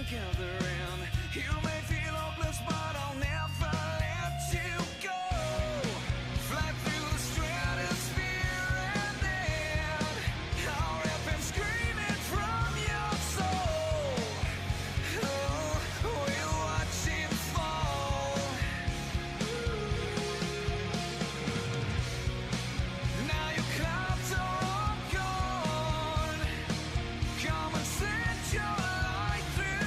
gathering. You may feel hopeless, but I'll never let you go. Fly through the stratosphere and then I'll rip him screaming from your soul. Oh, we'll watch him fall. Now your clouds are all gone. Come and set your light through.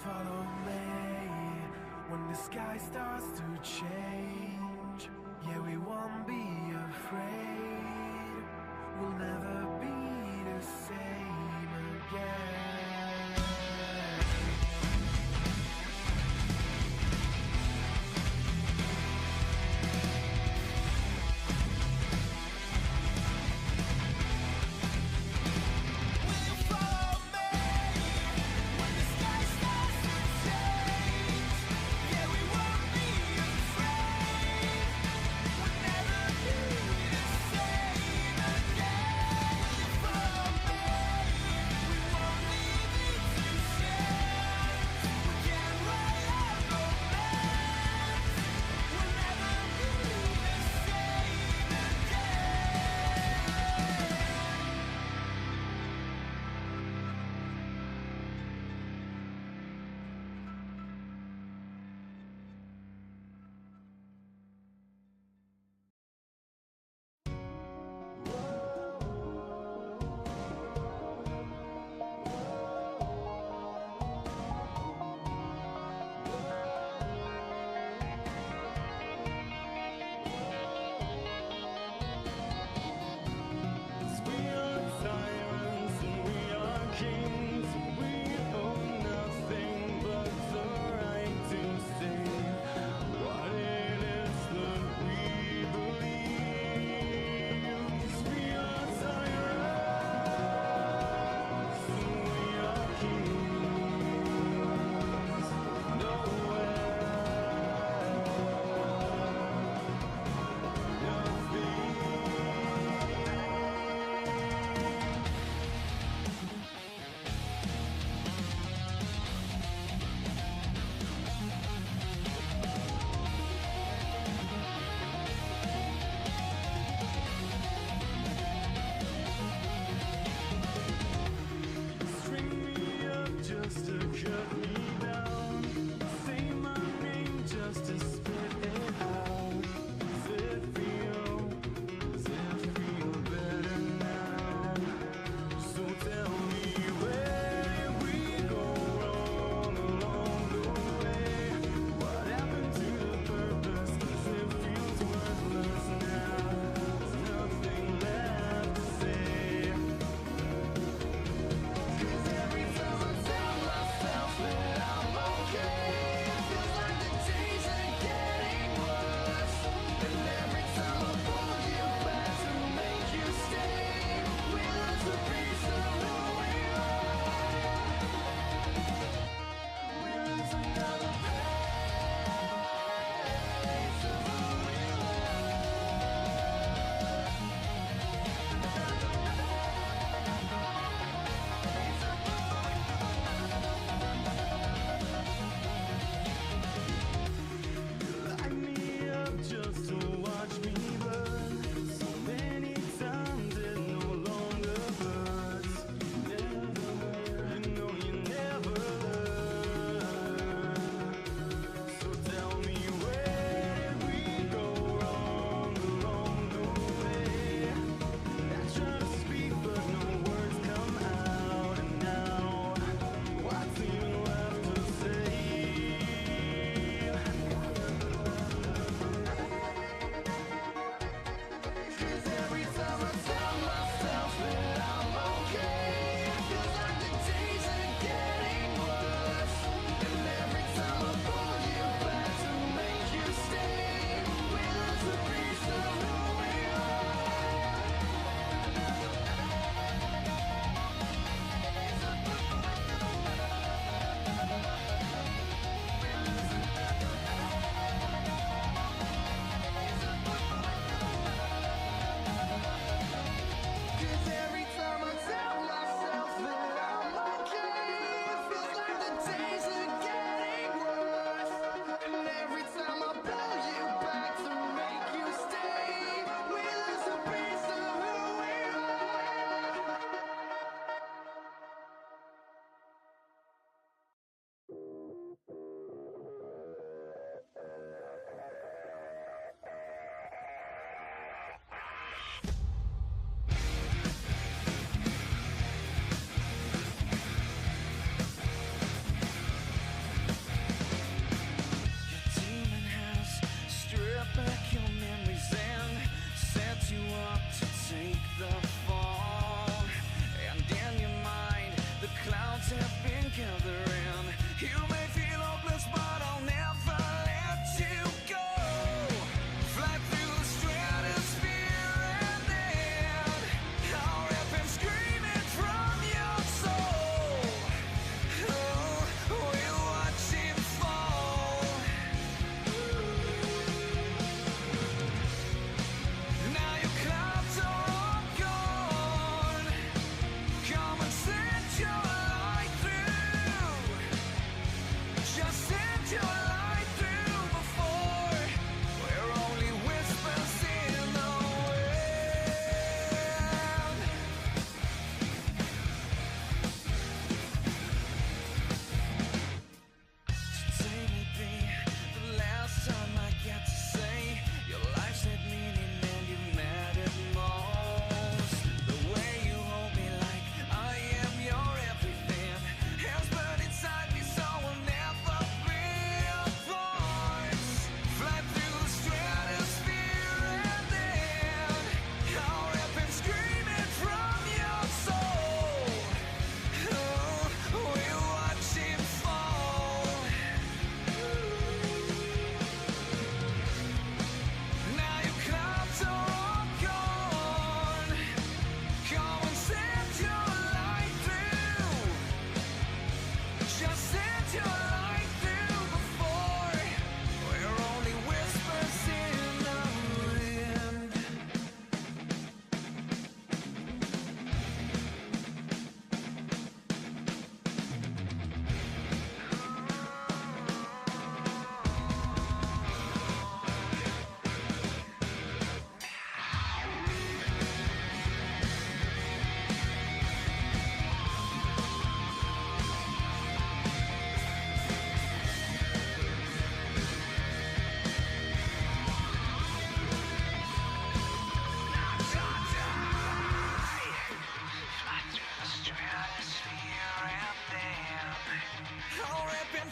follow me when the sky starts to change. Yeah, we won't be afraid. We'll never be the same again.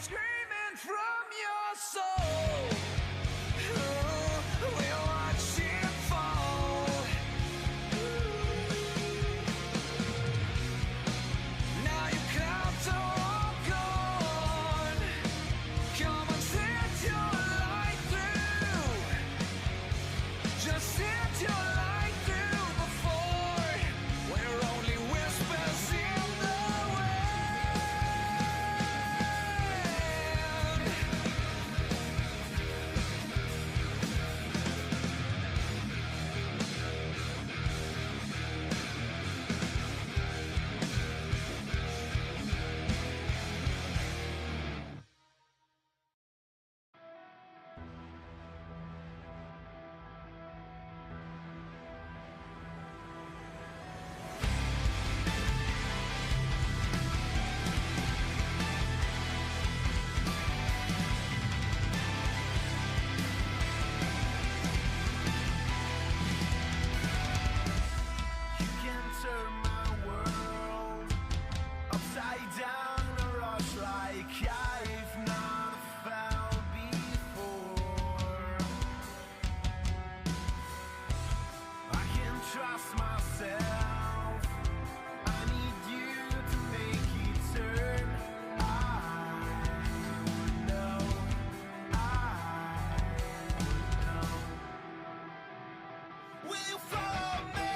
screaming from your soul. We'll watch it fall. Now your clouds are all gone. Come and set your light through. Just set your light through before we're only whispers in the wind. You can turn my world upside down, a rush like I've not felt before. I can trust myself. I need you to make it turn. I know. Will you follow me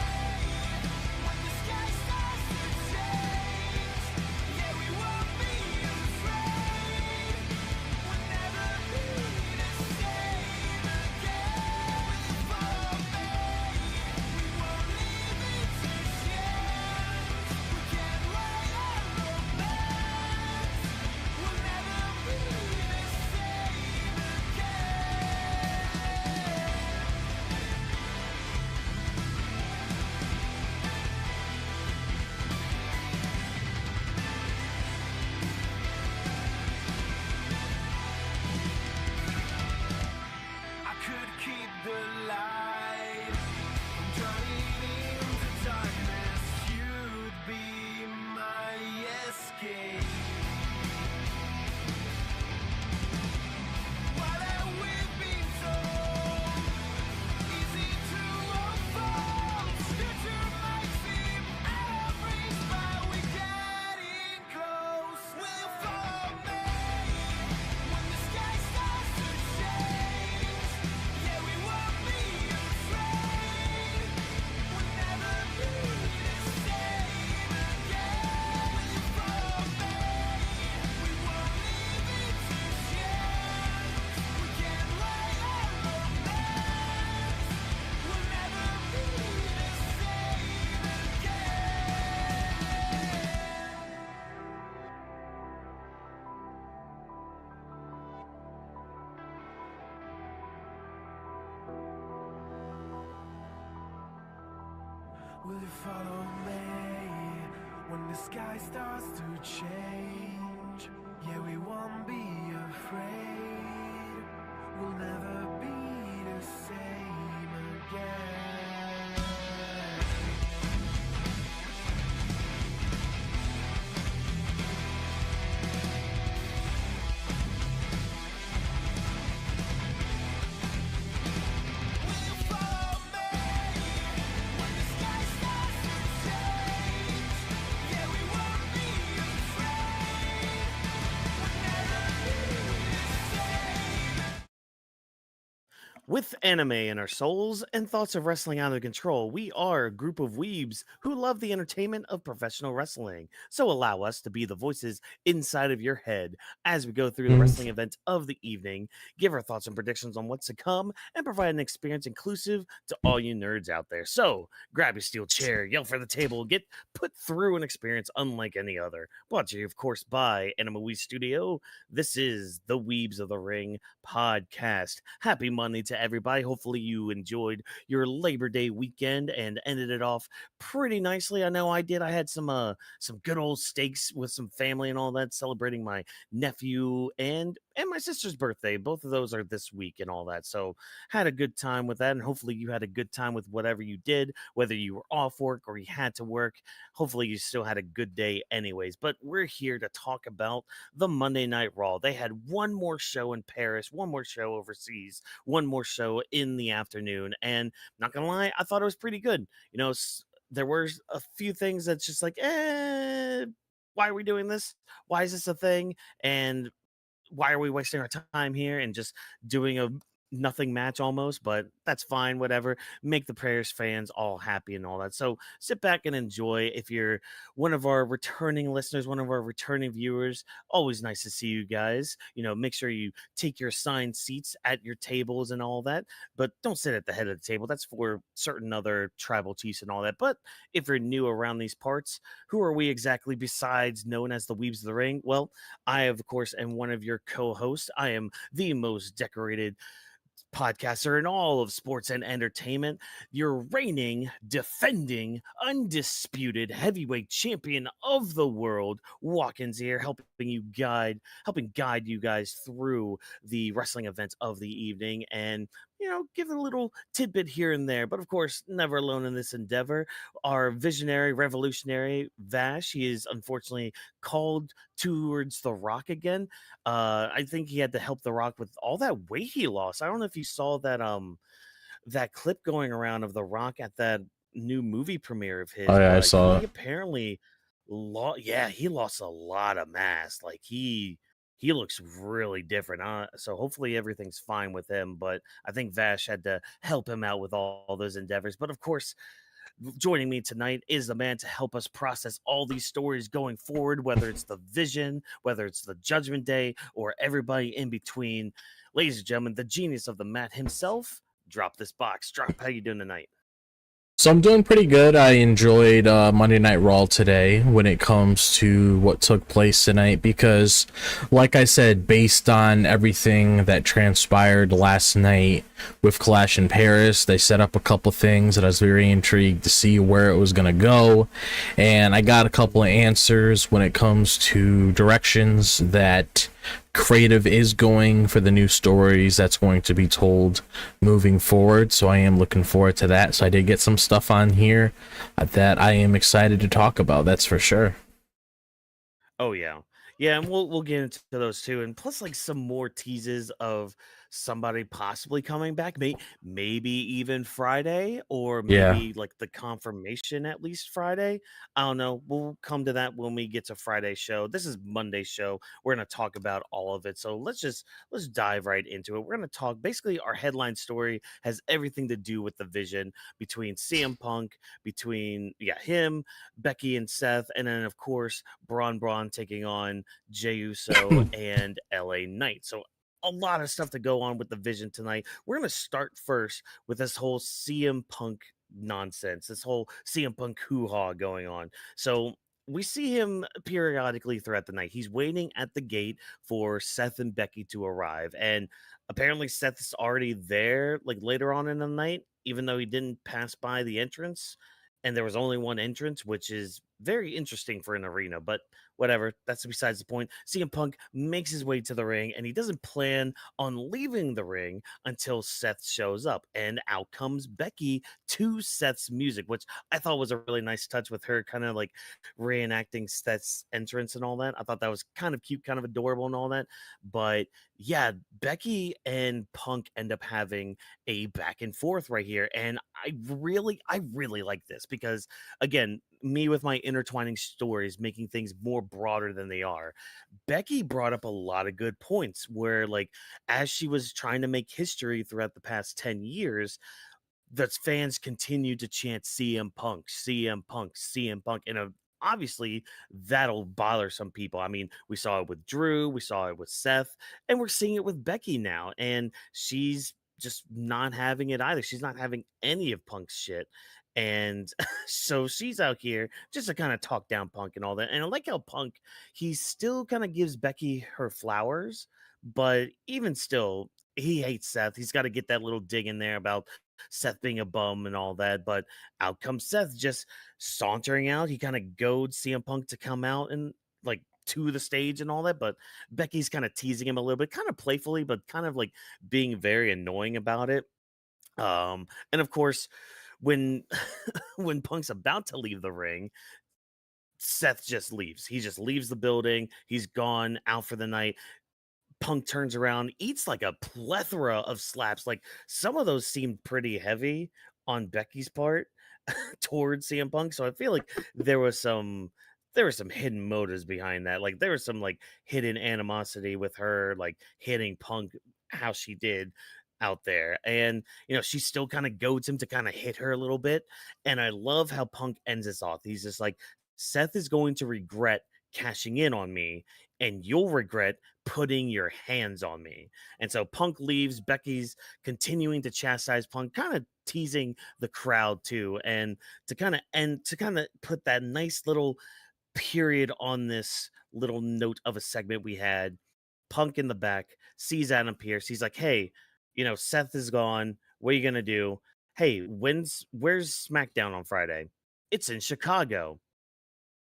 when the sky starts to change? Yeah, we won't be afraid. We'll never be the same again. Will you follow me? We won't leave it to chance. We can't write our romance. We'll never be the same again. I could keep the light from drowning into darkness. You'd be my escape. What have we been told? Is it true or false? Future might seem out of reach, but we're getting close. Will you follow me when the sky starts to change? Yeah, we won't be afraid. We'll never be the same again. Will you follow me? We won't leave it to chance. We can't write our romance. We'll never be the same again. Will you follow me when the sky starts to change? Yeah, we won't be afraid. We'll never be the same again. Will you follow me when the sky starts to change? Yeah, we won't be afraid. We'll never be the same. With anime in our souls and thoughts of wrestling out of control, we are a group of weebs who love the entertainment of professional wrestling. So allow us to be the voices inside of your head as we go through the wrestling event of the evening, give our thoughts and predictions on what's to come, and provide an experience inclusive to all you nerds out there. So grab your steel chair, yell for the table, get put through an experience unlike any other. Brought to you, of course, by Anime Wii Studio. This is the Weebs of the Ring podcast. Happy Monday to everybody. Hopefully you enjoyed your Labor Day weekend and ended it off pretty nicely. I know I did. I had some good old steaks with some family and all that, celebrating my nephew and and my sister's birthday. Both of those are this week and all that. So had a good time with that, and hopefully you had a good time with whatever you did, whether you were off work or you had to work. Hopefully you still had a good day anyways. But we're here to talk about the Monday Night Raw. They had one more show in Paris, one more show overseas, one more show in the afternoon, and not gonna lie, I thought it was pretty good. There were a few things that's just like, why are we doing this? Why is this a thing? And why are we wasting our time here and just doing a nothing match almost? But that's fine, whatever. Make the Prayers fans all happy and all that. So sit back and enjoy. If you're one of our returning listeners, one of our returning viewers, always nice to see you guys. Make sure you take your assigned seats at your tables and all that, but don't sit at the head of the table. That's for certain other tribal chiefs and all that. But if you're new around these parts, who are we exactly besides known as the Weebs of the Ring? Well, I, of course, am one of your co hosts. I am the most decorated podcaster in all of sports and entertainment, your reigning, defending, undisputed heavyweight champion of the world, Watkins here, helping guide you guys through the wrestling events of the evening and give a little tidbit here and there. But of course, never alone in this endeavor. Our visionary, revolutionary Vash, he is unfortunately called towards The Rock again. I think he had to help The Rock with all that weight he lost. I don't know if you saw that clip going around of The Rock at that new movie premiere of Oh his, yeah, I but saw he it. apparently he lost a lot of mass. Like he looks really different. So hopefully everything's fine with him. But I think Vash had to help him out with all those endeavors. But of course, joining me tonight is the man to help us process all these stories going forward, whether it's the Vision, whether it's the Judgment Day, or everybody in between. Ladies and gentlemen, the genius of the mat himself. Drop this box. Drop. How you doing tonight? So I'm doing pretty good. I enjoyed Monday Night Raw today when it comes to what took place tonight because, like I said, based on everything that transpired last night with Clash and Paris, they set up a couple things that I was very intrigued to see where it was going to go. And I got a couple of answers when it comes to directions that creative is going for the new stories that's going to be told moving forward. So I am looking forward to that. So I did get some stuff on here that I am excited to talk about. That's for sure. Oh yeah. Yeah, and we'll get into those too. And plus like some more teases of somebody possibly coming back. Maybe even Friday, or Yeah. maybe like the confirmation at least Friday. I don't know. We'll come to that when we get to Friday's show. This is Monday's show. We're gonna talk about all of it. So let's dive right into it. We're gonna talk basically our headline story has everything to do with the Vision between CM Punk, between him, Becky and Seth, and then of course Bron taking on Jey Uso and LA Knight. So a lot of stuff to go on with the Vision tonight. We're going to start first with this whole CM Punk nonsense, this whole CM Punk hoo-ha going on. So we see him periodically throughout the night. He's waiting at the gate for Seth and Becky to arrive. And apparently Seth's already there like later on in the night, even though he didn't pass by the entrance. And there was only one entrance, which is very interesting for an arena, but whatever. That's besides the point. CM Punk makes his way to the ring, and he doesn't plan on leaving the ring until Seth shows up. And out comes Becky to Seth's music, which I thought was a really nice touch with her kind of like reenacting Seth's entrance and all that. I thought that was kind of cute, kind of adorable and all that. But yeah, Becky and Punk end up having a back and forth right here. And I really like this because again, me with my intertwining stories making things more broader than they are. Becky brought up a lot of good points where like as she was trying to make history throughout the past 10 years, that fans continue to chant CM Punk, CM Punk, CM Punk. And obviously that'll bother some people. I mean, we saw it with Drew, we saw it with Seth, and we're seeing it with Becky now. And she's just not having it either. She's not having any of Punk's shit. And so she's out here just to kind of talk down Punk and all that. And I like how Punk, he still kind of gives Becky her flowers, but even still, he hates Seth. He's got to get that little dig in there about Seth being a bum and all that. But out comes Seth just sauntering out. He kind of goads CM Punk to come out and like to the stage and all that, but Becky's kind of teasing him a little bit, kind of playfully, but kind of like being very annoying about it. And of course, when when Punk's about to leave the ring, Seth just leaves. He just leaves the building. He's gone out for the night. Punk turns around, eats like a plethora of slaps. Like some of those seemed pretty heavy on Becky's part towards CM Punk. So I feel like there were some hidden motives behind that. Like there was some like hidden animosity with her, like hitting Punk how she did out there. And she still kind of goads him to kind of hit her a little bit. And I love how Punk ends this off. He's just like, Seth is going to regret cashing in on me, and you'll regret putting your hands on me. And so Punk leaves. Becky's continuing to chastise Punk, kind of teasing the crowd too, and to kind of put that nice little period on this little note of a segment we had. Punk in the back sees Adam Pearce. He's like, hey, Seth is gone. What are you gonna do? Hey, where's SmackDown on Friday? It's in Chicago.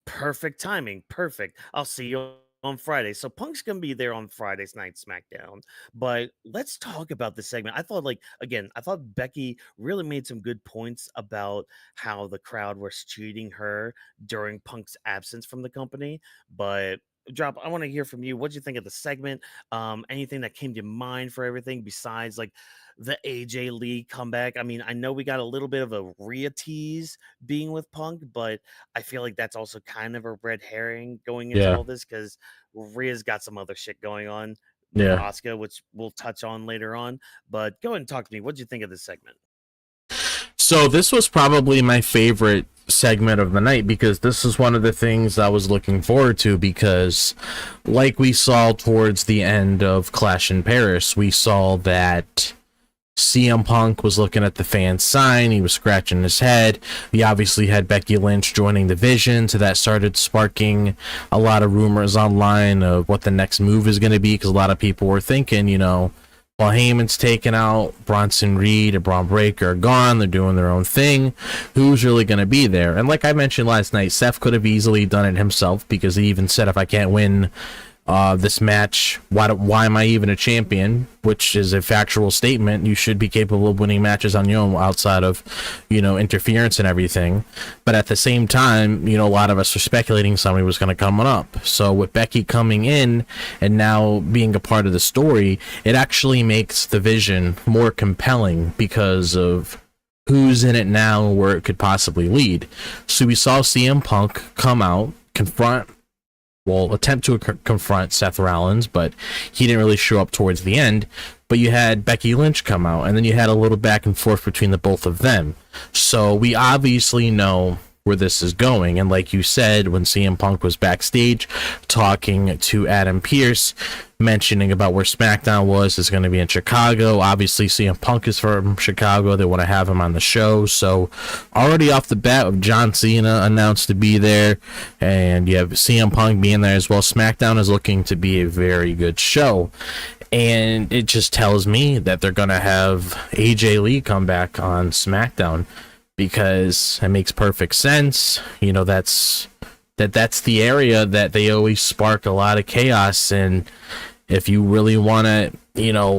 Perfect timing. Perfect. I'll see you on Friday. So Punk's gonna be there on Friday's night SmackDown. But let's talk about this segment. I thought Becky really made some good points about how the crowd was treating her during Punk's absence from the company. But Drop, I want to hear from you. What'd you think of the segment? Anything that came to mind for everything besides like the AJ Lee comeback? I mean, I know we got a little bit of a Rhea tease being with Punk, but I feel like that's also kind of a red herring going into all this because Rhea's got some other shit going on with Asuka, which we'll touch on later on. But go ahead and talk to me. What'd you think of this segment? So this was probably my favorite segment of the night because this is one of the things I was looking forward to, because like we saw towards the end of Clash in Paris, we saw that CM Punk was looking at the fan sign. He was scratching his head. We obviously had Becky Lynch joining the Vision, so that started sparking a lot of rumors online of what the next move is going to be, because a lot of people were thinking, Paul Heyman's taken out, Bronson Reed and Braun Breaker are gone, they're doing their own thing, who's really going to be there? And like I mentioned last night, Seth could have easily done it himself, because he even said, if I can't win this match, why am I even a champion? Which is a factual statement. You should be capable of winning matches on your own outside of, interference and everything. But at the same time, a lot of us were speculating somebody was going to come up. So with Becky coming in and now being a part of the story, it actually makes the Vision more compelling because of who's in it now and where it could possibly lead. So we saw CM Punk come out, attempt to confront Seth Rollins, but he didn't really show up towards the end. But you had Becky Lynch come out, and then you had a little back and forth between the both of them. So we obviously know where this is going. And like you said, when CM Punk was backstage talking to Adam Pearce, mentioning about where SmackDown was, is going to be in Chicago. Obviously, CM Punk is from Chicago. They want to have him on the show. So already off the bat, with John Cena announced to be there, and you have CM Punk being there as well, SmackDown is looking to be a very good show. And it just tells me that they're going to have AJ Lee come back on SmackDown, because it makes perfect sense. That's the area that they always spark a lot of chaos. And if you really want to,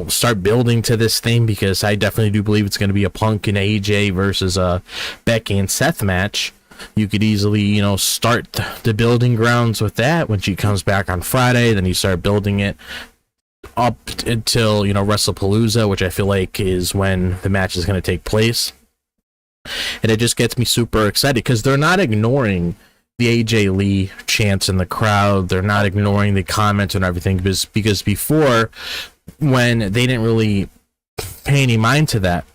start building to this thing, because I definitely do believe it's going to be a Punk and AJ versus a Becky and Seth match, you could easily, start the building grounds with that when she comes back on Friday. Then you start building it up until, WrestlePalooza, which I feel like is when the match is going to take place. And it just gets me super excited, because they're not ignoring the AJ Lee chants in the crowd. They're not ignoring the comments and everything, because before, when they didn't really pay any mind to that,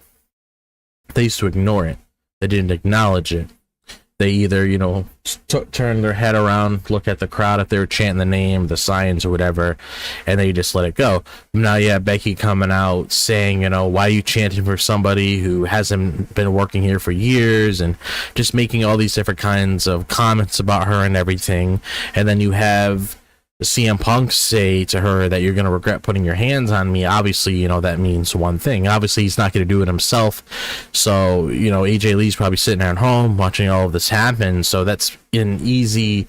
they used to ignore it. They didn't acknowledge it. They either, turn their head around, look at the crowd if they were chanting the name, the signs or whatever, and they just let it go. Now you have Becky coming out saying, why are you chanting for somebody who hasn't been working here for years, and just making all these different kinds of comments about her and everything. And then you have CM Punk say to her that you're going to regret putting your hands on me. Obviously, that means one thing. Obviously, he's not going to do it himself. So, AJ Lee's probably sitting at home watching all of this happen. So that's an easy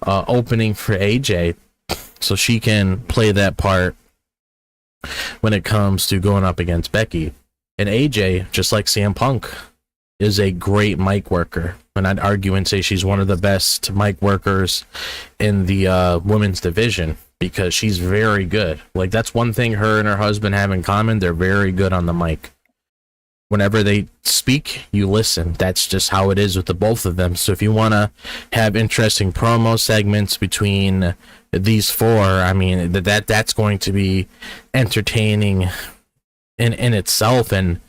opening for AJ, so she can play that part when it comes to going up against Becky. And AJ, just like CM Punk, is a great mic worker, and I'd argue and say she's one of the best mic workers in the women's division, because she's very good. Like, that's one thing her and her husband have in common. They're very good on the mic. Whenever they speak, you listen. That's just how it is with the both of them. So if you want to have interesting promo segments between these four, I mean, that's going to be entertaining in itself. And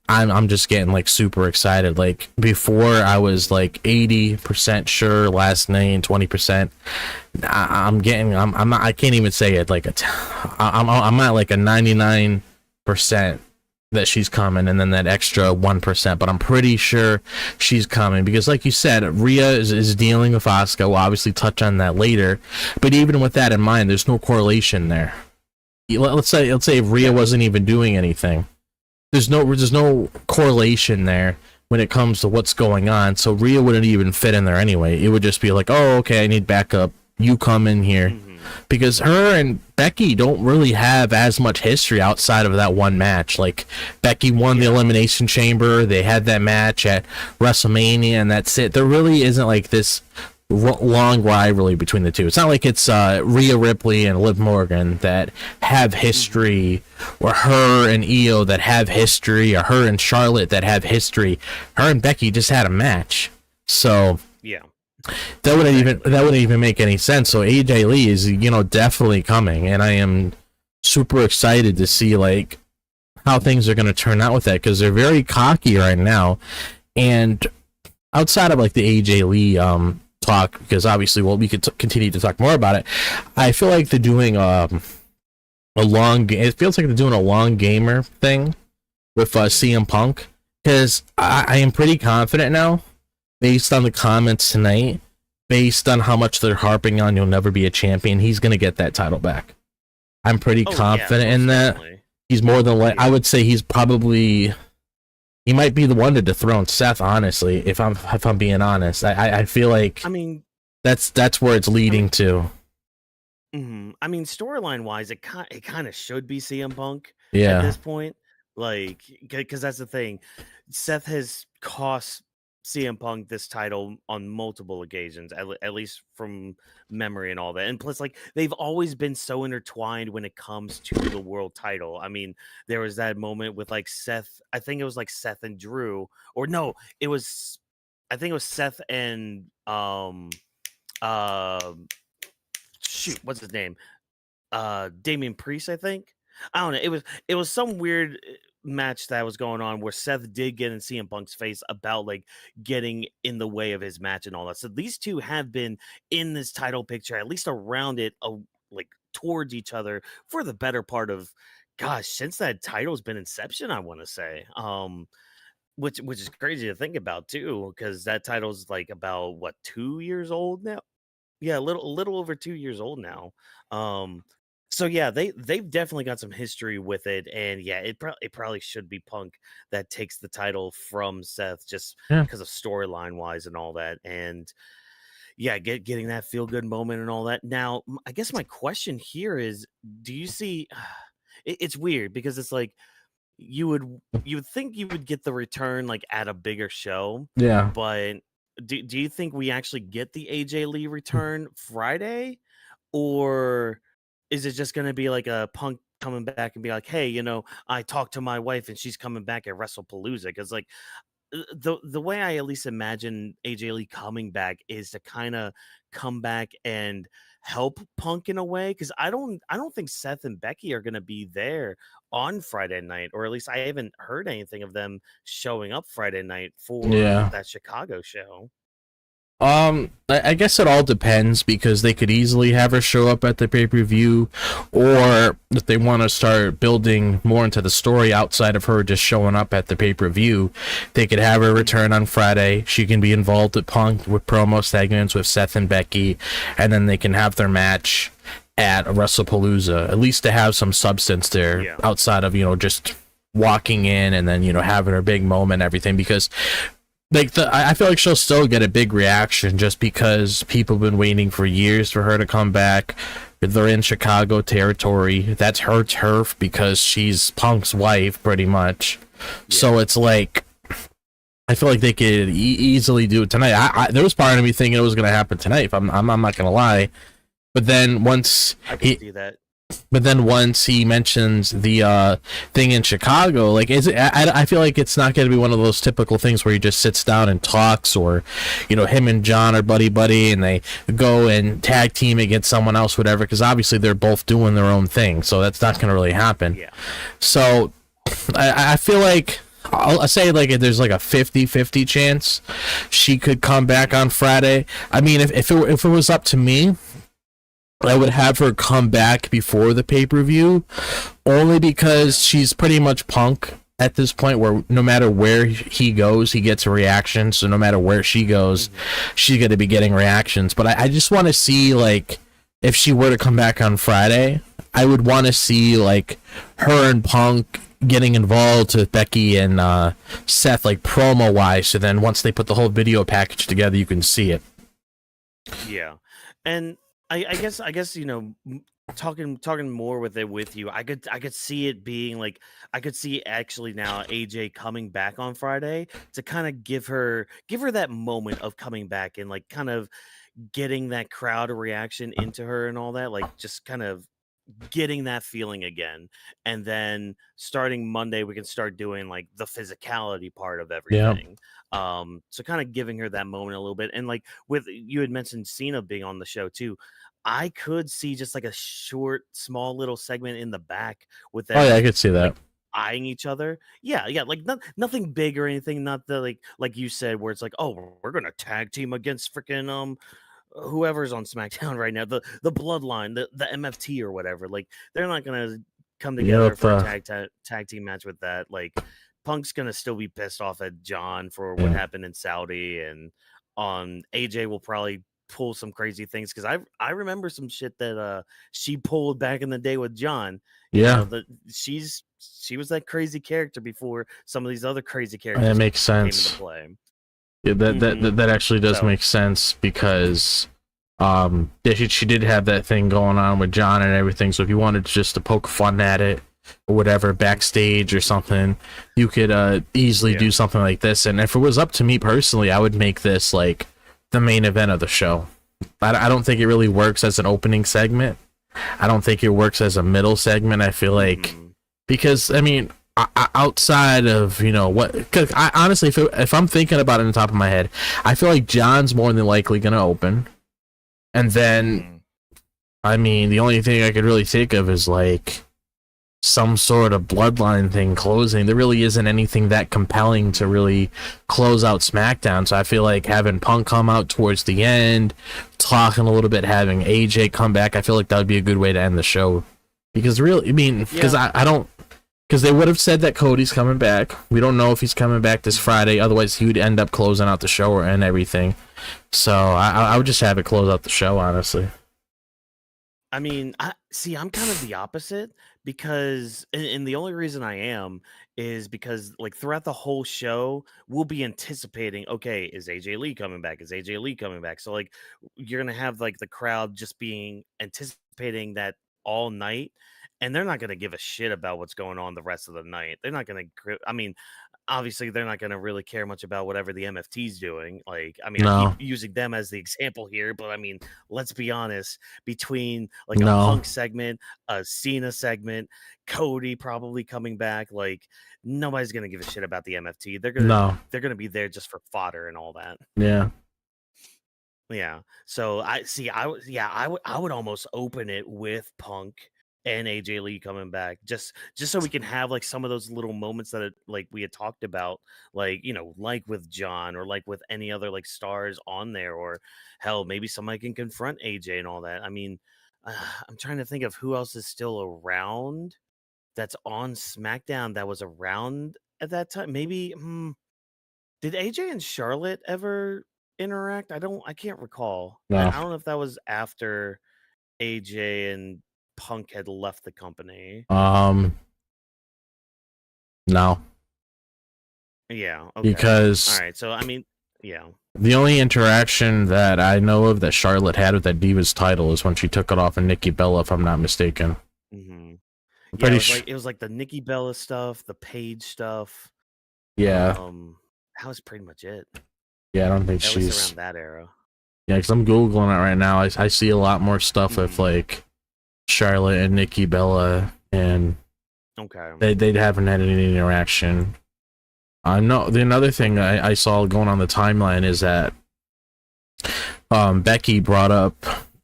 I'm just getting like super excited. Like, before I was like 80% sure last night, 20%. I'm not, I can't even say it. Like I'm at like a 99% that she's coming, and then that extra 1%. But I'm pretty sure she's coming, because like you said, Rhea is dealing with Asuka. We'll obviously touch on that later. But even with that in mind, there's no correlation there. Let's say if Rhea wasn't even doing anything. There's no correlation there when it comes to what's going on, so Rhea wouldn't even fit in there anyway. It would just be like, oh, okay, I need backup. You come in here. Because her and Becky don't really have as much history outside of that one match. Like, Becky won the Elimination Chamber. They had that match at WrestleMania, and that's it. There really isn't like this long rivalry between the two. It's not like it's Rhea Ripley and Liv Morgan that have history, or her and Io that have history, or her and Charlotte that have history. Her and Becky just had a match, so Yeah. that wouldn't even make any sense. So AJ Lee is, definitely coming, and I am super excited to see like how things are going to turn out with that, because they're very cocky right now. And outside of like the AJ Lee talk, because obviously, we could continue to talk more about it. I feel like they're doing it feels like they're doing a long gamer thing with CM Punk, because I am pretty confident now, based on the comments tonight, based on how much they're harping on you'll never be a champion, he's going to get that title back. I'm pretty confident in that. Definitely. He's more than I would say he might be the one to dethrone Seth, honestly, if I'm being honest. I feel like, I mean, that's where it's leading to. I mean, storyline wise, it kind of should be CM Punk at this point, like, because that's the thing. Seth has cost CM Punk this title on multiple occasions, at least from memory and all that. And plus, like, they've always been so intertwined when it comes to the world title. I mean, there was that moment with like Seth, I think it was like Seth and Drew, or no, I think it was Seth and shoot, what's his name? Damian Priest, I think. I don't know. It was some weird match that was going on where Seth did get in CM Punk's face about like getting in the way of his match and all that. So these two have been in this title picture, at least around it, like towards each other for the better part of, gosh, since that title's been inception, I want to say. Which is crazy to think about too, because that title's like about 2 years old now. Yeah, a little over 2 years old now. So yeah, they've definitely got some history with it, and yeah, it probably should be Punk that takes the title from Seth, just because of storyline wise and all that, and yeah, getting that feel good moment and all that. Now, I guess my question here is, do you see? It's weird because it's like you would think you would get the return like at a bigger show, but do you think we actually get the AJ Lee return Friday, or is it just going to be like a Punk coming back and be like, hey, I talked to my wife and she's coming back at WrestlePalooza? Because like the way I at least imagine AJ Lee coming back is to kind of come back and help Punk in a way, because I don't think Seth and Becky are going to be there on Friday night, or at least I haven't heard anything of them showing up Friday night for that Chicago show. I guess it all depends, because they could easily have her show up at the pay-per-view, or if they want to start building more into the story outside of her just showing up at the pay-per-view, they could have her return on Friday. She can be involved with Punk with promo segments with Seth and Becky, and then they can have their match at WrestlePalooza, at least to have some substance there outside of, just walking in and then, having her big moment and everything, because like I feel like she'll still get a big reaction just because people have been waiting for years for her to come back. They're in Chicago territory. That's her turf because she's Punk's wife, pretty much. Yeah. So it's like, I feel like they could easily do it tonight. There was part of me thinking it was going to happen tonight. I'm not going to lie. But then once I can see that. But then once he mentions the thing in Chicago, like, I feel like it's not going to be one of those typical things where he just sits down and talks, or, you know, him and John are buddy and they go and tag team against someone else, whatever, because obviously they're both doing their own thing, so that's not going to really happen. Yeah. So I feel like I'll say like there's like a 50-50 chance she could come back on Friday. I mean, if it was up to me, I would have her come back before the pay-per-view, only because she's pretty much Punk at this point, where no matter where he goes, he gets a reaction. So no matter where she goes, she's going to be getting reactions. But I just want to see, like, if she were to come back on Friday, I would want to see, like, her and Punk getting involved with Becky and Seth, like, promo-wise. So then once they put the whole video package together, you can see it. Yeah. And I guess, you know, talking more with it with you, I could see it being like, I could see actually now AJ coming back on Friday to kind of give her that moment of coming back and like kind of getting that crowd reaction into her and all that, like just kind of getting that feeling again. And then starting Monday we can start doing like the physicality part of everything. So kind of giving her that moment a little bit. And like with, you had mentioned Cena being on the show too, I could see just like a short small little segment in the back with them. Oh yeah, I could see that, like, eyeing each other. Yeah, like nothing big or anything, not the like you said, where it's like, oh, we're gonna tag team against freaking whoever's on SmackDown right now, the Bloodline, the MFT or whatever. Like they're not gonna come together for a tag team match with that. Like Punk's gonna still be pissed off at John for what happened in Saudi, and AJ will probably pull some crazy things, because I remember some shit that she pulled back in the day with John. You know, she was that crazy character before some of these other crazy characters that makes sense. came into play. Yeah, that actually does make sense, because she did have that thing going on with John and everything. So if you wanted just to poke fun at it or whatever backstage or something, you could easily do something like this. And if it was up to me personally, I would make this like the main event of the show. I don't think it really works as an opening segment. I don't think it works as a middle segment. I feel like, because I mean, outside of, you know, what, because I honestly, if I'm thinking about it on the top of my head, I feel like John's more than likely going to open. And then, I mean, the only thing I could really think of is like some sort of bloodline thing closing. There really isn't anything that compelling to really close out SmackDown. So I feel like having Punk come out towards the end, talking a little bit, having AJ come back, I feel like that would be a good way to end the show. Because really, I mean, because I don't, because they would have said that Cody's coming back. We don't know if he's coming back this Friday. Otherwise, he would end up closing out the show and everything. So I would just have it close out the show, honestly. I mean, I'm kind of the opposite, because, and the only reason I am is because like throughout the whole show, we'll be anticipating, okay, is AJ Lee coming back? Is AJ Lee coming back? So like you're gonna have like the crowd just being anticipating that all night, and they're not gonna give a shit about what's going on the rest of the night. They're not gonna, I mean, obviously they're not going to really care much about whatever the MFT's doing. Like, I mean, I keep using them as the example here, but I mean, let's be honest, between like a Punk segment, a Cena segment, Cody probably coming back, like nobody's going to give a shit about the MFT. They're going to be there just for fodder and all that. Yeah. So I would almost open it with Punk and AJ Lee coming back, just so we can have like some of those little moments that like we had talked about, like, you know, like with John or like with any other like stars on there, or hell, maybe somebody can confront AJ and all that. I mean, I'm trying to think of who else is still around that's on SmackDown that was around at that time. Maybe did AJ and Charlotte ever interact? I can't recall. I don't know if that was after AJ and Punk had left the company. No. Yeah. Okay. because All right. So I mean, yeah. the only interaction that I know of that Charlotte had with that Divas title is when she took it off of Nikki Bella, if I'm not mistaken. Mm-hmm. I'm Yeah. pretty It was like the Nikki Bella stuff, the Paige stuff. yeah, That was pretty much it. yeah. I don't think At least she's around that era. yeah, because I'm googling it right now. I see a lot more stuff with Mhm. like Charlotte and Nikki Bella, and Okay. they haven't had any interaction. No, the another thing I saw going on the timeline is that Becky brought up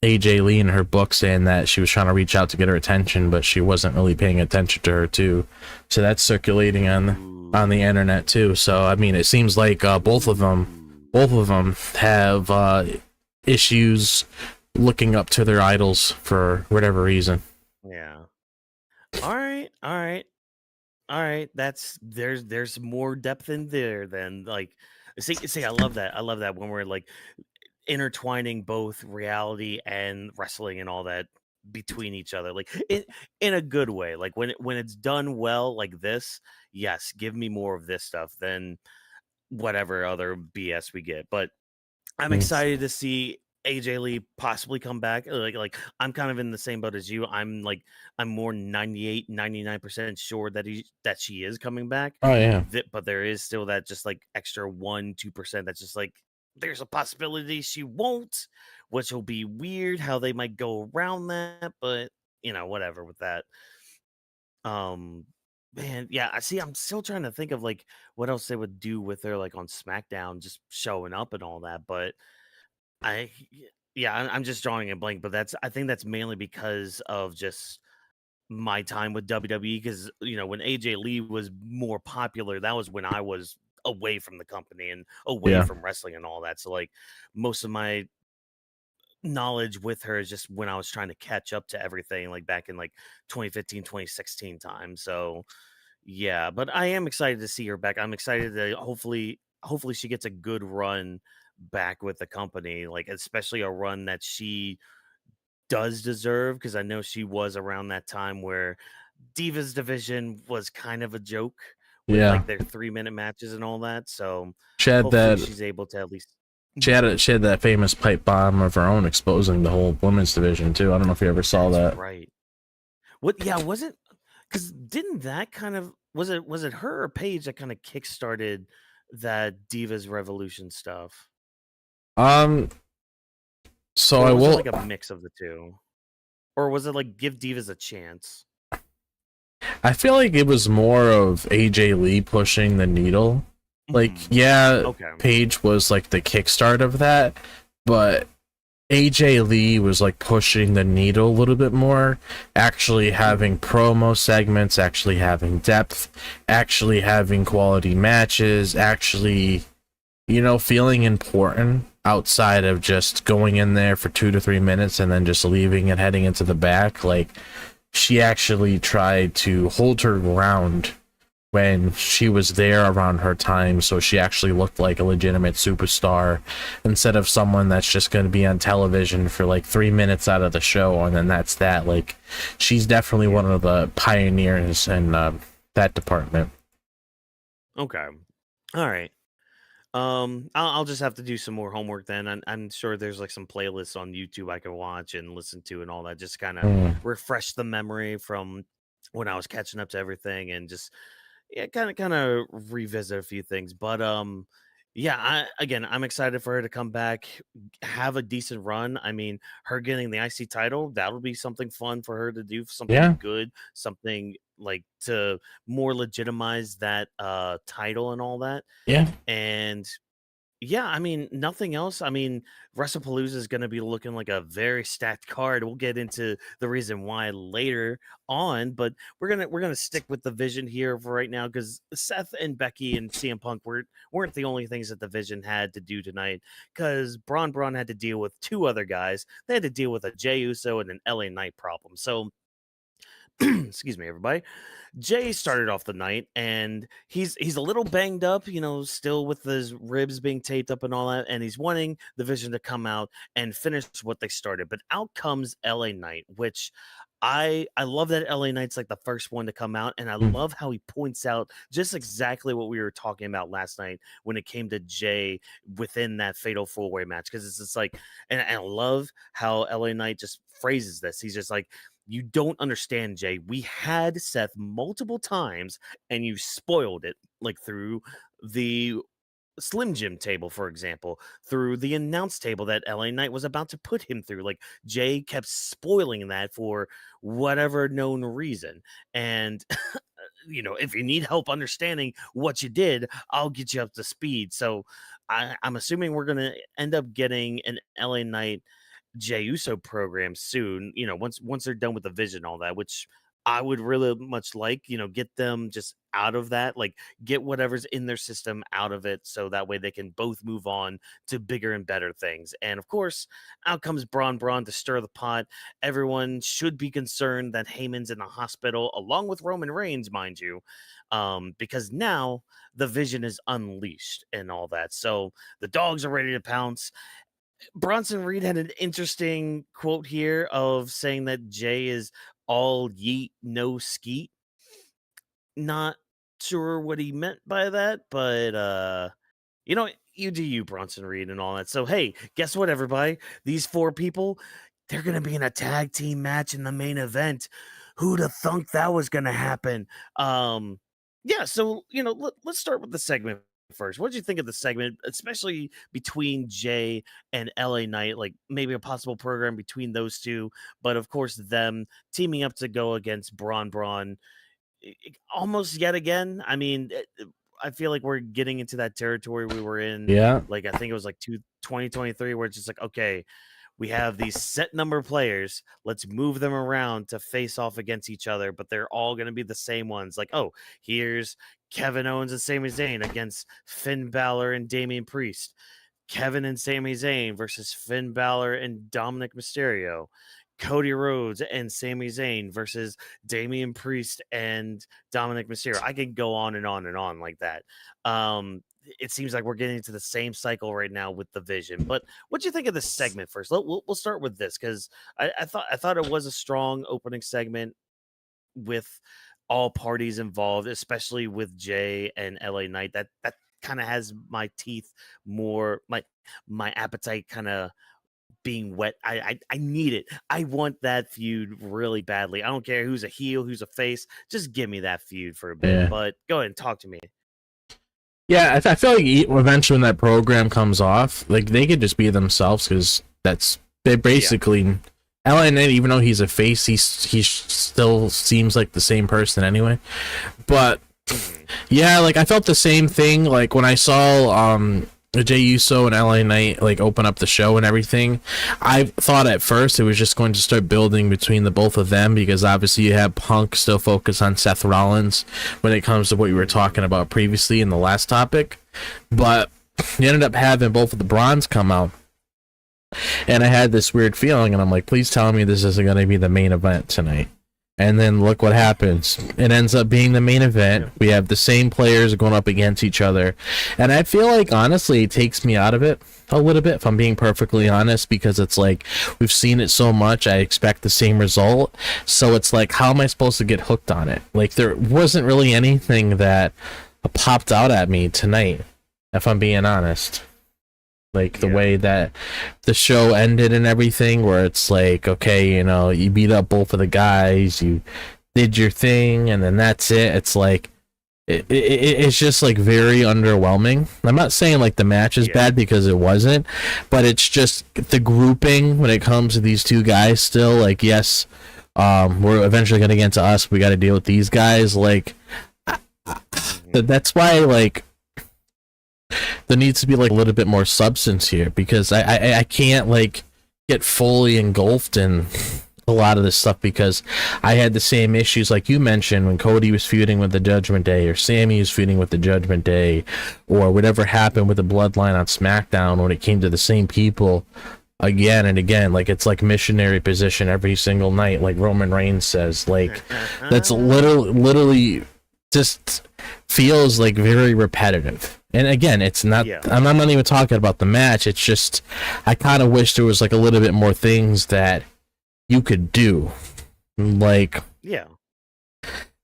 AJ Lee in her book saying that she was trying to reach out to get her attention, but she wasn't really paying attention to her too. So that's circulating on the internet too. So I mean, it seems like both of them have issues looking up to their idols for whatever reason. Yeah. All right. All right. All right. That's there's more depth in there than like see I love that. I love that when we're like intertwining both reality and wrestling and all that between each other, like in a good way. Like when it's done well, like this, yes, give me more of this stuff than whatever other BS we get. But I'm excited to see AJ Lee possibly come back. Like I'm kind of in the same boat as you. I'm more 98, 99% sure that she is coming back. Oh yeah. But there is still that just like extra 1-2% that's just like there's a possibility she won't, which will be weird how they might go around that, but whatever with that. Man, yeah, I see. I'm still trying to think of like what else they would do with her, like on SmackDown, just showing up and all that. But I, yeah, I'm just drawing a blank. But I think that's mainly because of just my time with WWE. Because when AJ Lee was more popular, that was when I was away from the company and away Yeah. from wrestling and all that. So like most of my knowledge with her is just when I was trying to catch up to everything, like back in like 2015, 2016 time. So yeah, but I am excited to see her back. I'm excited that hopefully she gets a good run back with the company, like especially a run that she does deserve, because I know she was around that time where Divas division was kind of a joke with Yeah. like their 3-minute matches and all that. So She had hopefully that she's able to at least she had that famous pipe bomb of her own exposing the whole women's division too. I don't know if you ever saw That's that. right. What yeah, was it because didn't that kind of was it her or Paige that kind of kickstarted that Divas Revolution stuff? Um so I Or was it will like a mix of the two? Or was it like give Divas a chance? I feel like it was more of AJ Lee pushing the needle. Like, Mhm. yeah, Okay. Paige was like the kickstart of that, but AJ Lee was like pushing the needle a little bit more, actually having promo segments, actually having depth, actually having quality matches, actually, feeling important outside of just going in there for 2 to 3 minutes and then just leaving and heading into the back. Like, she actually tried to hold her ground when she was there around her time, so she actually looked like a legitimate superstar instead of someone that's just going to be on television for like 3 minutes out of the show and then that's that. Like, she's definitely one of the pioneers in that department. Okay. All right. I'll just have to do some more homework then. I'm sure there's like some playlists on YouTube I can watch and listen to and all that. Just kind of refresh the memory from when I was catching up to everything and just yeah, kind of revisit a few things. But yeah, I'm excited for her to come back, have a decent run. I mean, her getting the IC title, that'll be something fun for her to do, something Yeah. good, something like to more legitimize that title and all that. Yeah. And yeah, I mean, nothing else. I mean, WrestlePalooza is going to be looking like a very stacked card. We'll get into the reason why later on, but we're gonna stick with the vision here for right now because Seth and Becky and CM Punk weren't the only things that the vision had to do tonight. Because Bron had to deal with two other guys. They had to deal with a Jey Uso and an LA Knight problem. So, excuse me, everybody. Jay started off the night and he's a little banged up, still with his ribs being taped up and all that, and he's wanting the vision to come out and finish what they started. But out comes LA Knight, which I love that LA Knight's like the first one to come out, and I love how he points out just exactly what we were talking about last night when it came to Jay within that fatal 4-way match. Because it's just like, and I love how LA Knight just phrases this. He's just like, you don't understand, Jay. We had Seth multiple times, and you spoiled it, like through the Slim Jim table, for example, through the announce table that LA Knight was about to put him through. Like Jay kept spoiling that for whatever known reason. And if you need help understanding what you did, I'll get you up to speed. So I'm assuming we're gonna end up getting an LA Knight Jey Uso program soon, once they're done with the vision and all that, which I would really much like, get them just out of that, like get whatever's in their system out of it so that way they can both move on to bigger and better things. And of course, out comes Bron to stir the pot. Everyone should be concerned that Heyman's in the hospital along with Roman Reigns, mind you, because now the vision is unleashed and all that. So the dogs are ready to pounce. Bronson Reed had an interesting quote here of saying that Jay is all yeet, no skeet. Not sure what he meant by that, but you do you, Bronson Reed, and all that. So hey, guess what, everybody? These 4 people, they're gonna be in a tag team match in the main event. Who'd have thunk that was gonna happen? Yeah, so let's start with the segment first. What did you think of the segment, especially between Jay and LA Knight? Like maybe a possible program between those two, but of course them teaming up to go against Bron almost yet again. I mean, I feel like we're getting into that territory we were in. Yeah. Like I think it was like 2023, where it's just like, okay, we have these set number of players. Let's move them around to face off against each other, but they're all going to be the same ones. Like, oh, here's Kevin Owens and Sami Zayn against Finn Balor and Damian Priest. Kevin and Sami Zayn versus Finn Balor and Dominik Mysterio. Cody Rhodes and Sami Zayn versus Damian Priest and Dominik Mysterio. I could go on and on and on like that. It seems like we're getting into the same cycle right now with the vision. But what do you think of this segment first? We'll start with this because I thought it was a strong opening segment with all parties involved, especially with Jay and LA Knight. That kind of has my teeth more, my appetite kind of being wet. I need it. I want that feud really badly. I don't care who's a heel, who's a face. Just give me that feud for a bit. Yeah. But go ahead and talk to me. Yeah, I feel like eventually when that program comes off, like they could just be themselves because they basically LA Knight, even though he's a face, he still seems like the same person anyway. But yeah, like I felt the same thing like when I saw Jey Uso and LA Knight like open up the show and everything. I thought at first it was just going to start building between the both of them because obviously you have Punk still focused on Seth Rollins when it comes to what we were talking about previously in the last topic. But you ended up having both of the Brons come out. And I had this weird feeling and I'm like, please tell me this isn't going to be the main event tonight. And then look what happens. It ends up being the main event. We have the same players going up against each other. And I feel like, honestly, it takes me out of it a little bit, if I'm being perfectly honest, because it's like, we've seen it so much, I expect the same result. So it's like, how am I supposed to get hooked on it? Like, there wasn't really anything that popped out at me tonight, if I'm being honest. Like the way that the show ended and everything, where it's like, okay, you beat up both of the guys, you did your thing, and then that's it. It's like, it's just like very underwhelming. I'm not saying like the match is bad because it wasn't, but it's just the grouping when it comes to these two guys still, like, yes, we're eventually going to get to us. We got to deal with these guys. Like, that's why, like, there needs to be like a little bit more substance here because I can't like get fully engulfed in a lot of this stuff because I had the same issues like you mentioned when Cody was feuding with the Judgment Day or Sammy was feuding with the Judgment Day or whatever happened with the Bloodline on SmackDown when it came to the same people again and again. Like it's like missionary position every single night, like Roman Reigns says. Like that's literally just feels like very repetitive. And again, it's not, I'm not even talking about the match. It's just, I kind of wish there was like a little bit more things that you could do Like, Yeah.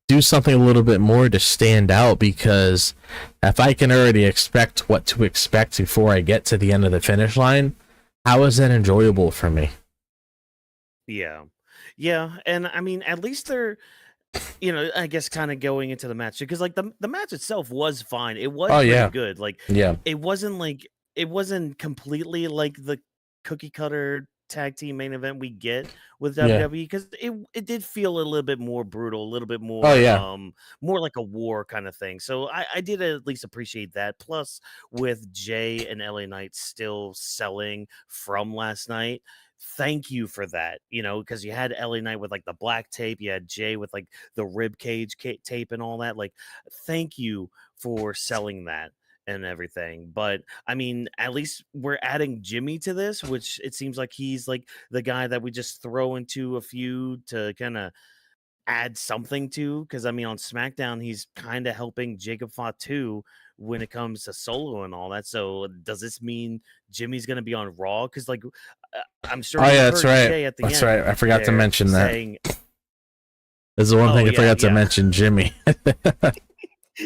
do something a little bit more to stand out, because if I can already expect what to expect before I get to the end of the finish line, how is that enjoyable for me? Yeah. Yeah. And I mean, at least they're, I guess kind of going into the match, because like the match itself was fine. It was Oh pretty yeah, good. Like yeah, it wasn't completely like the cookie cutter tag team main event we get with yeah. WWE, because it did feel a little bit more brutal, a little bit Oh more yeah. more like a war kind of thing. So I did at least appreciate that. Plus, with Jay and LA Knight still selling from last night, thank you for that, because you had LA Knight with like the black tape, you had Jay with like the rib cage tape and all that. Like, thank you for selling that and everything. But I mean, at least we're adding Jimmy to this, which it seems like he's like the guy that we just throw into a feud to kind of add something to. Because I mean, on SmackDown, he's kind of helping Jacob Fatu when it comes to Solo and all that. So does this mean Jimmy's going to be on Raw? Because like, I'm sure Oh you yeah, that's heard right. Jay at the That's end right. I forgot to there mention that. saying, There's the one "Oh thing I yeah, forgot to yeah." mention, Jimmy.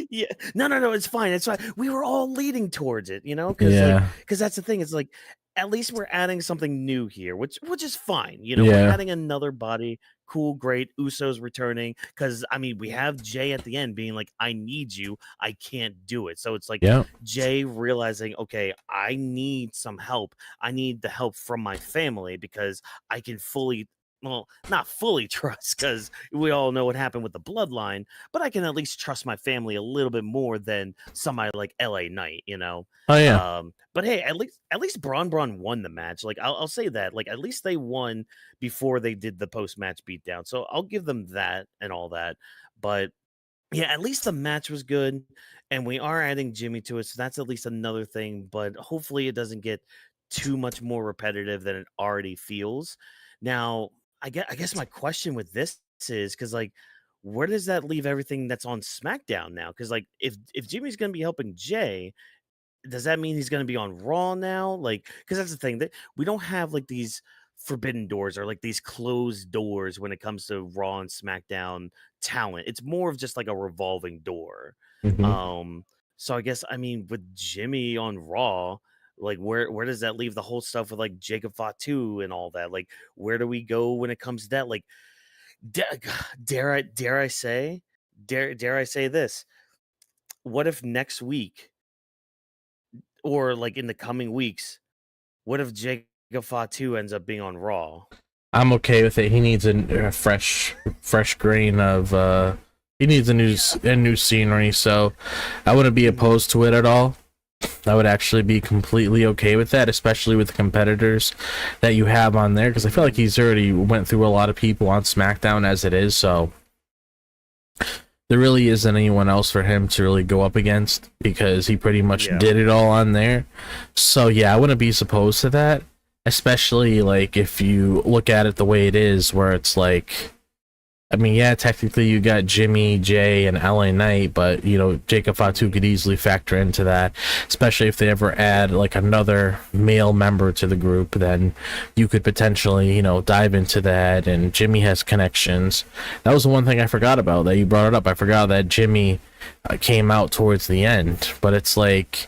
Yeah, no, it's fine. It's fine. We were all leading towards it, Yeah, because that's the thing. It's like at least we're adding something new here, which is fine. We're yeah, adding another body. Cool, great. Usos returning, because I mean we have Jay at the end being like, "I need you. I can't do it." So it's like yeah. Jay realizing, okay, I need some help. I need the help from my family, because I can fully. Well, not fully trust, because we all know what happened with the bloodline, but I can at least trust my family a little bit more than somebody like LA Knight. Oh yeah. But hey, at least Bron won the match. Like I'll say that. Like at least they won before they did the post match beatdown. So I'll give them that and all that. But yeah, at least the match was good, and we are adding Jimmy to it, so that's at least another thing. But hopefully, it doesn't get too much more repetitive than it already feels. Now, I guess my question with this is, because like, where does that leave everything that's on SmackDown now? Because like, if Jimmy's gonna be helping Jay, does that mean he's going to be on Raw now? Like, because that's the thing, that we don't have like these forbidden doors or like these closed doors when it comes to Raw and SmackDown talent. It's more of just like a revolving door. Hmm. Um, so I guess, I mean, with Jimmy on Raw, like where does that leave the whole stuff with like Jacob Fatu and all that? Like, where do we go when it comes to that? Like, da- dare I say this? What if next week, or like in the coming weeks, what if Jacob Fatu ends up being on Raw? I'm okay with it. He needs a fresh grain of. He needs a new scenery. So, I wouldn't be opposed to it at all. I would actually be completely okay with that, especially with the competitors that you have on there, because I feel like he's already went through a lot of people on SmackDown as it is. So there really isn't anyone else for him to really go up against, because he pretty much Yeah. did it all on there. So yeah, I wouldn't be opposed to that, especially like if you look at it the way it is, where it's like, I mean, yeah, technically you got Jimmy, Jay, and LA Knight, but Jacob Fatu could easily factor into that, especially if they ever add like another male member to the group. Then you could potentially, dive into that. And Jimmy has connections. That was the one thing I forgot about that you brought it up. I forgot that Jimmy came out towards the end, but it's like,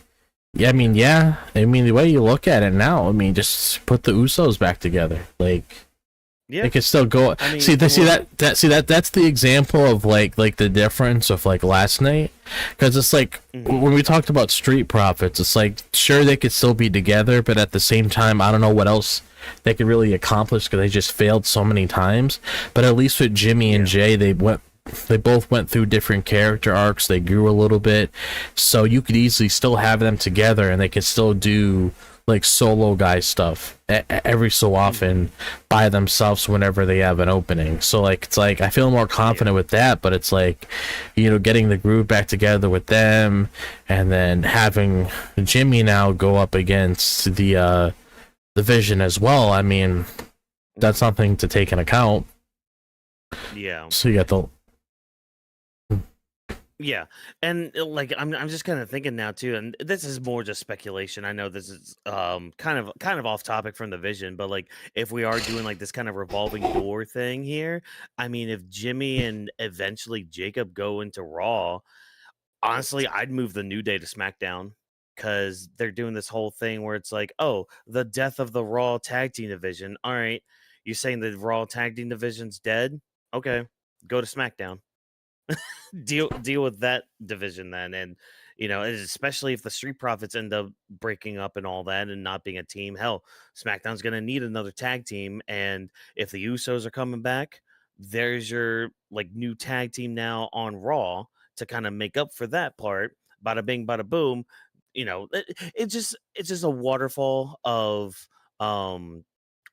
yeah, I mean, the way you look at it now, I mean, just put the Usos back together, like. Yeah. They could still go. I mean, See that's the example of like the difference of like last night, because it's like when we talked about Street Profits, it's like sure they could still be together, but at the same time, I don't know what else they could really accomplish, because they just failed so many times. But at least with Jimmy and Jay, they both went through different character arcs. They grew a little bit, so you could easily still have them together, and they could still do like solo guy stuff every so often by themselves whenever they have an opening. So like it's like I feel more confident with that, but it's like getting the group back together with them, and then having Jimmy now go up against the Vision as well. I mean, that's something to take in account. Yeah. So you got the Yeah, and like I'm just kind of thinking now too, and this is more just speculation. I know this is kind of off topic from the vision, but like if we are doing like this kind of revolving door thing here, I mean, if Jimmy and eventually Jacob go into Raw, honestly, I'd move the New Day to SmackDown because they're doing this whole thing where it's like, oh, the death of the Raw tag team division. All right, you're saying the Raw tag team division's dead? Okay, go to SmackDown. Deal with that division then, and especially if the Street Profits end up breaking up and all that and not being a team. Hell, SmackDown's gonna need another tag team, and if the Usos are coming back, there's your like new tag team now on Raw to kind of make up for that part. Bada bing, bada boom. It's just a waterfall of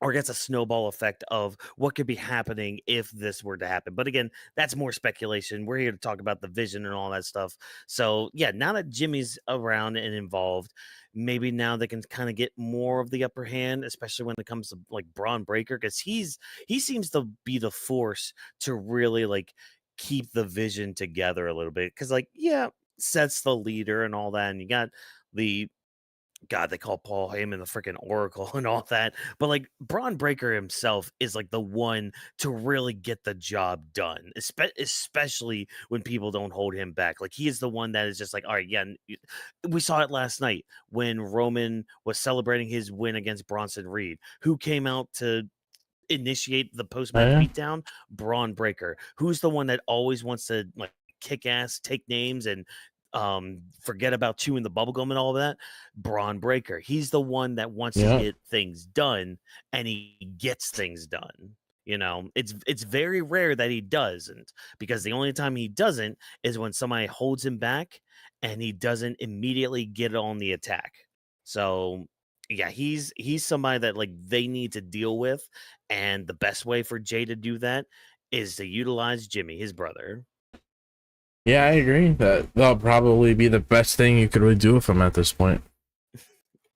or gets a snowball effect of what could be happening if this were to happen. But again, that's more speculation. We're here to talk about the vision and all that stuff. So yeah, now that Jimmy's around and involved, maybe now they can kind of get more of the upper hand, especially when it comes to like Braun Breaker, because he seems to be the force to really like keep the vision together a little bit. Because like yeah, Seth's the leader and all that, and you got the God, they call Paul Heyman the freaking Oracle and all that. But like Braun Breaker himself is like the one to really get the job done, especially when people don't hold him back. Like he is the one that is just like, all right, yeah. We saw it last night when Roman was celebrating his win against Bronson Reed, who came out to initiate the post match Yeah. beatdown. Braun Breaker, who's the one that always wants to like kick ass, take names, and forget about chewing the bubblegum and all of that. Braun Breaker, he's the one that wants to Yeah. get things done, and he gets things done. It's very rare that he doesn't, because the only time he doesn't is when somebody holds him back and he doesn't immediately get on the attack. So yeah, he's somebody that like they need to deal with, and the best way for Jay to do that is to utilize Jimmy, his brother. Yeah, I agree. That'll probably be the best thing you could really do with him at this point.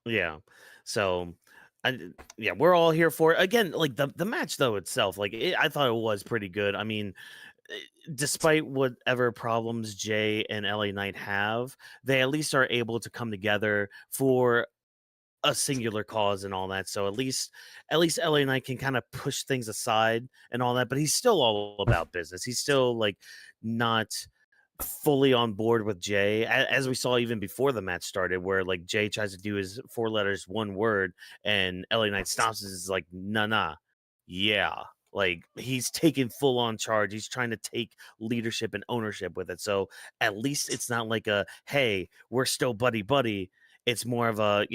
Yeah. So yeah, we're all here for it. Again, like the match though itself, like I thought it was pretty good. I mean, despite whatever problems Jay and LA Knight have, they at least are able to come together for a singular cause and all that. So at least LA Knight can kind of push things aside and all that, but he's still all about business. He's still like not fully on board with Jay, as we saw even before the match started, where like Jay tries to do his 4 letters, 1 word, and LA Knight stops and is like, nah, yeah. Like he's taking full on charge. He's trying to take leadership and ownership with it. So at least it's not like a, hey, we're still buddy buddy. It's more of a,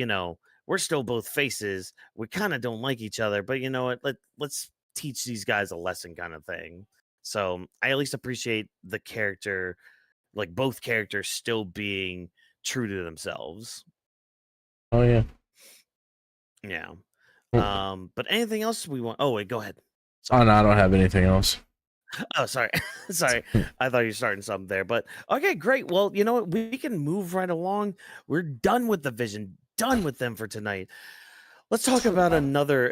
we're still both faces. We kind of don't like each other, but you know what? Let's teach these guys a lesson kind of thing. So I at least appreciate the character, like both characters still being true to themselves. Oh yeah. Yeah. Oh But anything else we want? Oh wait, go ahead. no, I don't have anything else. Oh, sorry. Sorry. I thought you were starting something there. But okay, great. Well, you know what? We can move right along. We're done with the vision, done with them for tonight. Let's talk about another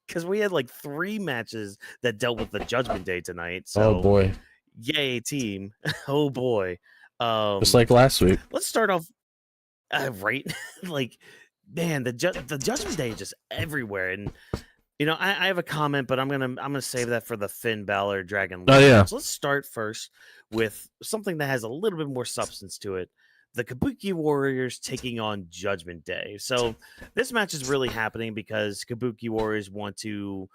because we had like 3 matches that dealt with the Judgment Day tonight. Oh So boy. yay, team. Oh boy. Just like last week. Let's start off right. Like, man, the Judgment Day is just everywhere. And I have a comment, but I'm gonna save that for the Finn Balor Dragon Lee Oh yeah. match. Let's start first with something that has a little bit more substance to it. The Kabuki Warriors taking on Judgment Day. So this match is really happening because Kabuki Warriors want to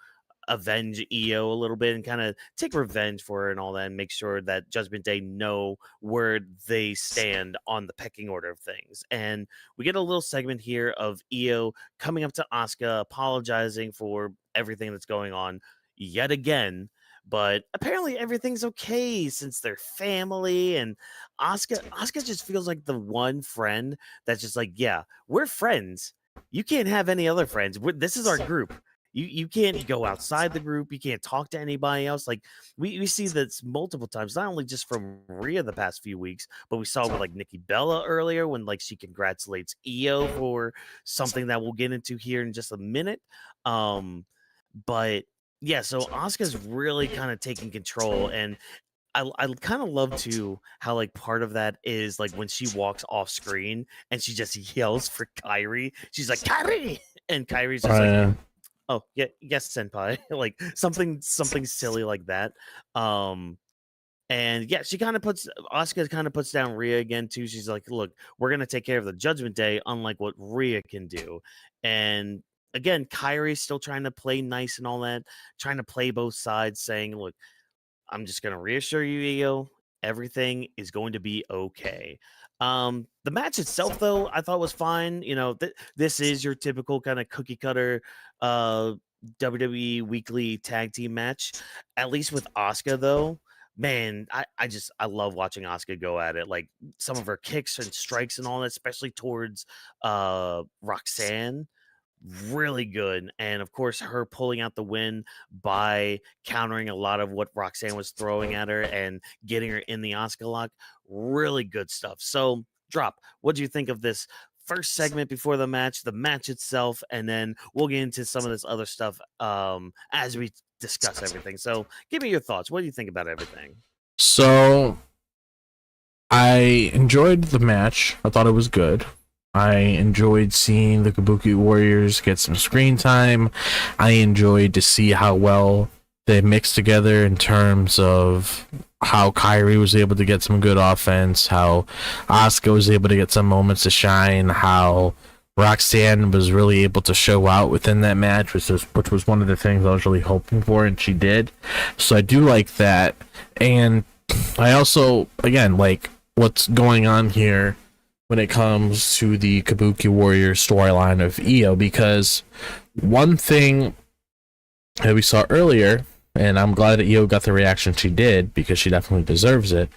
avenge EO a little bit and kind of take revenge for her and all that, and make sure that Judgment Day know where they stand on the pecking order of things. And we get a little segment here of EO coming up to Asuka, apologizing for everything that's going on yet again. But apparently everything's okay since they're family, and Asuka just feels like the one friend that's just like, yeah, we're friends. You can't have any other friends. This is our group. You can't go outside the group. You can't talk to anybody else. Like we see this multiple times, not only just from Rhea the past few weeks, but we saw with like Nikki Bella earlier when like she congratulates EO for something that we'll get into here in just a minute. But yeah, so Asuka's really kind of taking control, and I kind of love too how like part of that is like when she walks off screen and she just yells for Kyrie. She's like Kyrie, and Kyrie's just like, oh yeah, yes, senpai, like something silly like that. And yeah, she kind of puts Asuka kind of puts down Rhea again too. She's like, look, we're gonna take care of the Judgment Day, unlike what Rhea can do. And again, Kyrie's still trying to play nice and all that, trying to play both sides, saying, look, I'm just gonna reassure you, Io, everything is going to be okay. The match itself, though, I thought was fine. You know, this is your typical kind of cookie cutter WWE weekly tag team match. At least with Asuka, though, man, I love watching Asuka go at it. Like some of her kicks and strikes and all that, especially towards Roxanne, really good. And of course, her pulling out the win by countering a lot of what Roxanne was throwing at her and getting her in the Asuka lock, really good stuff. So, Drop, what do you think of this first segment before the match itself, and then we'll get into some of this other stuff as we discuss everything. So, give me your thoughts. What do you think about everything? So I enjoyed the match. I thought it was good. I enjoyed seeing the Kabuki Warriors get some screen time. I enjoyed to see how well they mixed together in terms of how Kyrie was able to get some good offense, how Asuka was able to get some moments to shine, how Roxanne was really able to show out within that match, which was one of the things I was really hoping for, and she did. So I do like that. And I also, again, like what's going on here when it comes to the Kabuki Warrior storyline of Io, because one thing that we saw earlier, and I'm glad that Io got the reaction she did because she definitely deserves it,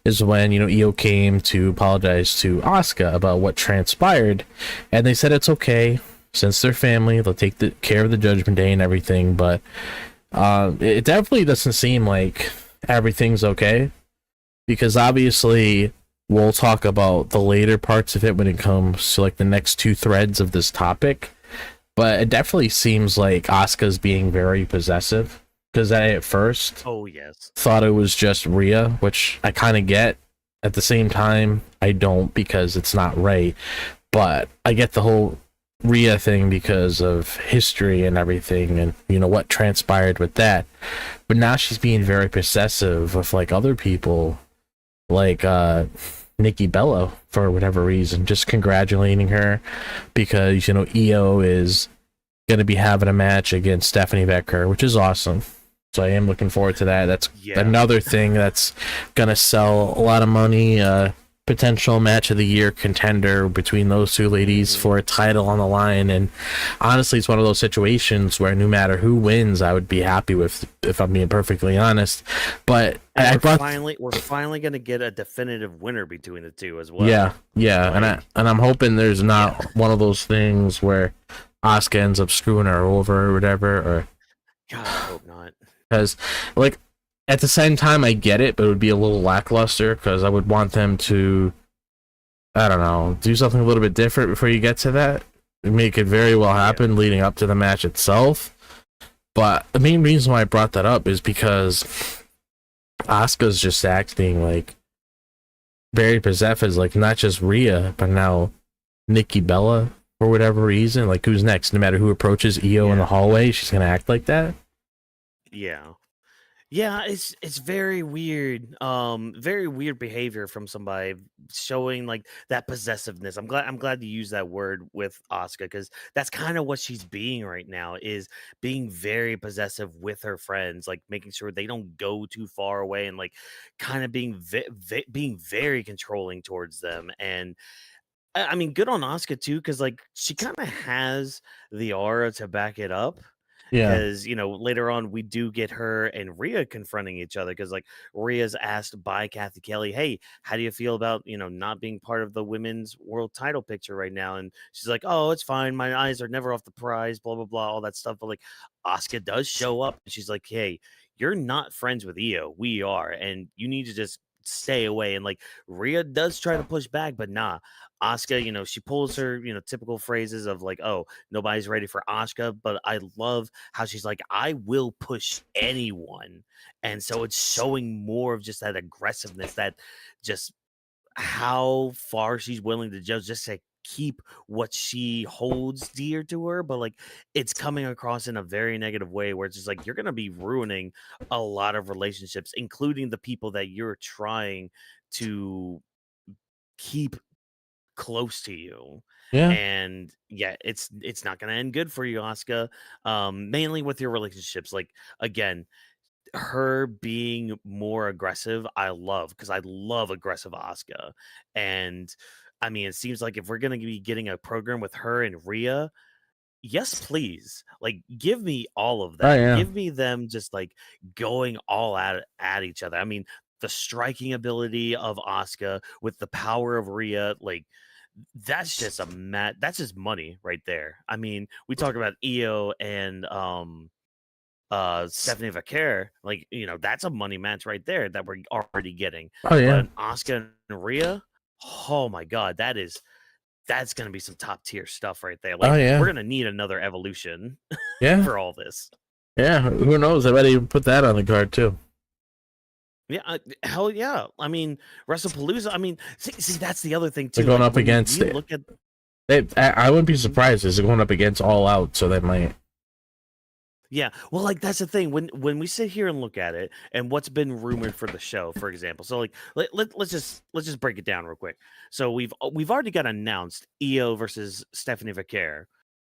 is when, you know, Io came to apologize to Asuka about what transpired, and they said it's okay since they're family, they'll take the care of the Judgment Day and everything, but it definitely doesn't seem like everything's okay, because obviously we'll talk about the later parts of it when it comes to like the next two threads of this topic, but it definitely seems like Asuka's being very possessive, because I at first thought it was just Rhea, which I kind of get. At the same time, I don't, because it's not right, but I get the whole Rhea thing because of history and everything, and you know what transpired with that. But now she's being very possessive with like other people, like Nikki Bella, for whatever reason, just congratulating her because, you know, Io is going to be having a match against Stephanie Vaquer, which is awesome. So I am looking forward to that. That's another thing that's going to sell a lot of money. Potential match of the year contender between those two ladies for a title on the line. And honestly, it's one of those situations where no matter who wins, I would be happy with, if I'm being perfectly honest. But we're finally going to get a definitive winner between the two as well. Yeah. Like, and I'm hoping there's not one of those things where Asuka ends up screwing her over or whatever. Or God, I hope not. Because, like, at the same time, I get it, but it would be a little lackluster, because I would want them to, I don't know, do something a little bit different before you get to that. Make it very well happen leading up to the match itself. But the main reason why I brought that up is because Asuka's just acting like very possessive, like not just Rhea, but now Nikki Bella, for whatever reason. Like, who's next? No matter who approaches Io in the hallway, she's going to act like that. Yeah, it's very weird. Very weird behavior from somebody, showing like that possessiveness. I'm glad you use that word with Asuka, because that's kind of what she's being right now, is being very possessive with her friends, like making sure they don't go too far away, and like kind of being being very controlling towards them. And I mean, good on Asuka too, because like she kind of has the aura to back it up. Because, you know, later on we do get her and Rhea confronting each other, because like Rhea's asked by Kathy Kelly, hey, how do you feel about, you know, not being part of the women's world title picture right now? And she's like, oh, it's fine, my eyes are never off the prize, blah blah blah, all that stuff. But like Asuka does show up and she's like, hey, you're not friends with Io, we are, and you need to just stay away. And like Rhea does try to push back, but nah. Asuka, you know, she pulls her, you know, typical phrases of like, oh, nobody's ready for Asuka. But I love how she's like, I will push anyone. And so it's showing more of just that aggressiveness, that just how far she's willing to just to keep what she holds dear to her. But like it's coming across in a very negative way where it's just like you're gonna be ruining a lot of relationships, including the people that you're trying to keep close to you. Yeah. And yeah, it's not gonna end good for you, Asuka. Mainly with your relationships. Like again, her being more aggressive, I love, because I love aggressive Asuka. And I mean, it seems like if we're gonna be getting a program with her and Rhea, yes, please. Like, give me all of Oh that. yeah. Give me them just like going all at each other. I mean, the striking ability of Asuka with the power of Rhea, like that's just that's just money right there. I mean, we talk about Io and Stephanie Vaquer, like, you know, that's a money match right there that we're already getting. Oh yeah. But Asuka and Rhea, oh my god, that's gonna be some top tier stuff right there. Like Oh yeah. we're gonna need another evolution Yeah. for all this. Yeah. Who knows? I might even put that on the card too. Yeah, hell yeah. I mean, WrestlePalooza. I mean, see, that's the other thing too. They're going like, up against you it. look at I wouldn't be surprised. Is it going up against All Out? So they might. yeah, well, like that's the thing when we sit here and look at it and what's been rumored for the show, for example. So like let's just break it down real quick. So we've already got announced Io versus Stephanie Vaquer.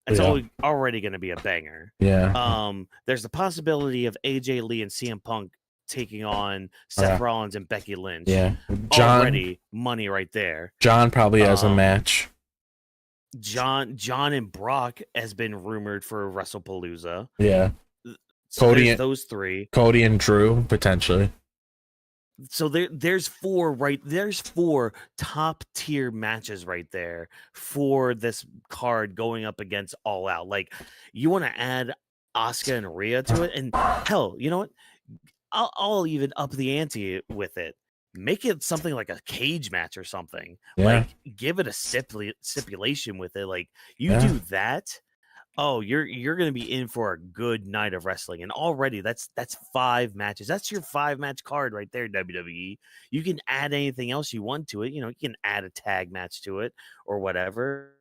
It's Yeah. already going to be a banger. Yeah. There's the possibility of AJ Lee and CM Punk taking on Seth Rollins and Becky Lynch. Yeah. Already money right there. John probably has a match. John and Brock has been rumored for WrestlePalooza. Yeah. So Cody there's and- those three. Cody and Drew potentially. So there's four top tier matches right there for this card going up against All Out. Like you want to add Asuka and Rhea to it, and hell, you know what? I'll even up the ante with it. Make it something like a cage match or something. Yeah. Like give it a stipulation with it. Like you do that. Oh, you're gonna be in for a good night of wrestling, and already that's 5 matches. That's your 5-match card right there, WWE. You can add anything else you want to it. You know, you can add a tag match to it or whatever.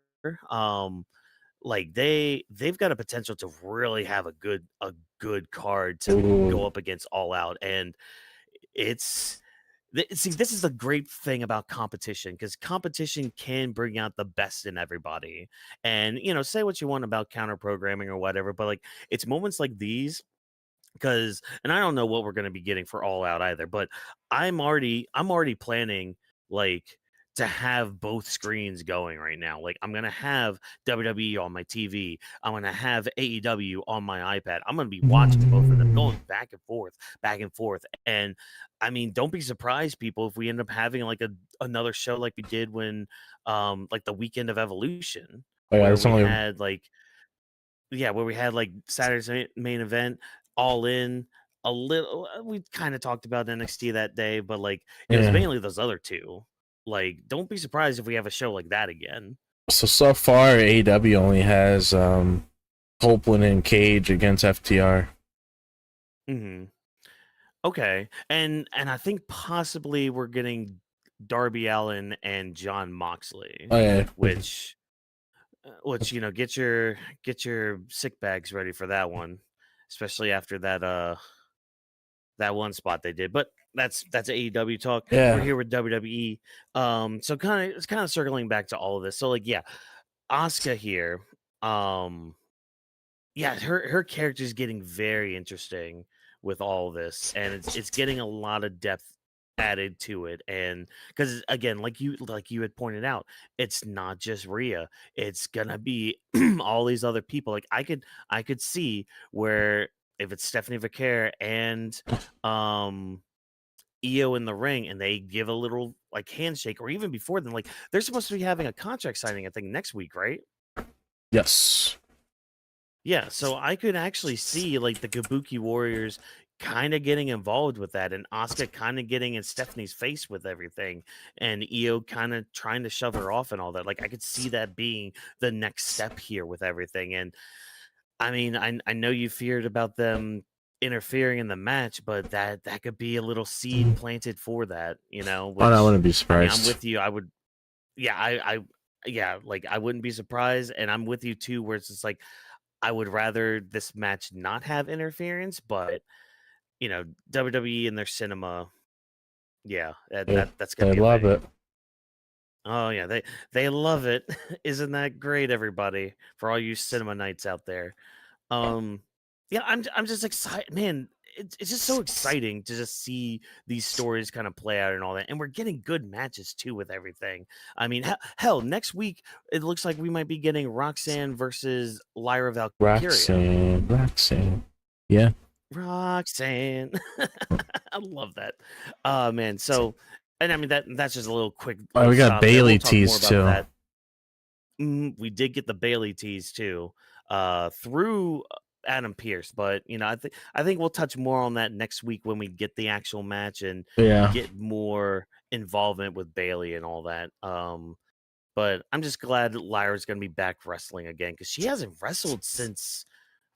Like they've got a potential to really have a good card to go up against All Out, and see, this is the great thing about competition, because competition can bring out the best in everybody. And you know, say what you want about counter programming or whatever, but like it's moments like these, because and I don't know what we're going to be getting for All Out either, but I'm already planning like to have both screens going right now. Like I'm gonna have WWE on my TV. I'm gonna have AEW on my iPad. I'm gonna be watching both of them, going back and forth. And I mean, don't be surprised, people, if we end up having like another show like we did when like the weekend of Evolution. Oh, yeah, where we had like where we had like Saturday's main event, All In, a little. We kind of talked about NXT that day, but like it was mainly those other two. Like, don't be surprised if we have a show like that again. So far, AEW only has Copeland and Cage against FTR. Mm-hmm. Okay, and I think possibly we're getting Darby Allin and John Moxley. Oh yeah, which you know, get your sick bags ready for that one, especially after that one spot they did. But that's AEW talk. Yeah. We're here with WWE. So it's kind of circling back to all of this. So like, yeah, Asuka here. Yeah, her character is getting very interesting with all this, and it's getting a lot of depth added to it. And because again, like you had pointed out, it's not just Rhea, it's gonna be all these other people. Like I could see where if it's Stephanie Vaquer and Io in the ring and they give a little like handshake, or even before then, like they're supposed to be having a contract signing, I think, next week, right? Yes. Yeah, so I could actually see like the Kabuki Warriors kind of getting involved with that, and Asuka kind of getting in Stephanie's face with everything, and Io kind of trying to shove her off and all that. Like, I could see that being the next step here with everything. And I mean, I know you feared about them interfering in the match, but that could be a little seed planted for that, Oh, no, I which, wouldn't be I mean, surprised. I'm with you. I would, yeah, yeah, like, I wouldn't be surprised, and I'm with you too, where it's just like, I would rather this match not have interference, but WWE and their cinema, yeah, that's gonna They be a love thing. it. Oh yeah, they love it. Isn't that great, everybody? For all you cinema nights out there. Um, yeah, I'm just excited, man. It's just so exciting to just see these stories kind of play out and all that, and we're getting good matches too with everything. I mean, hell, next week it looks like we might be getting Roxanne versus Lyra Valkyria. Roxanne. Yeah. Roxanne, I love that. Man, so, and I mean that's just a little quick Oh, little we got stop there. We'll Bailey talk more tease about too. that. We did get the Bailey tease too, through Adam Pearce, but I think we'll touch more on that next week when we get the actual match and Yeah. get more involvement with Bailey and all that. But I'm just glad that Lyra's gonna be back wrestling again, because she hasn't wrestled since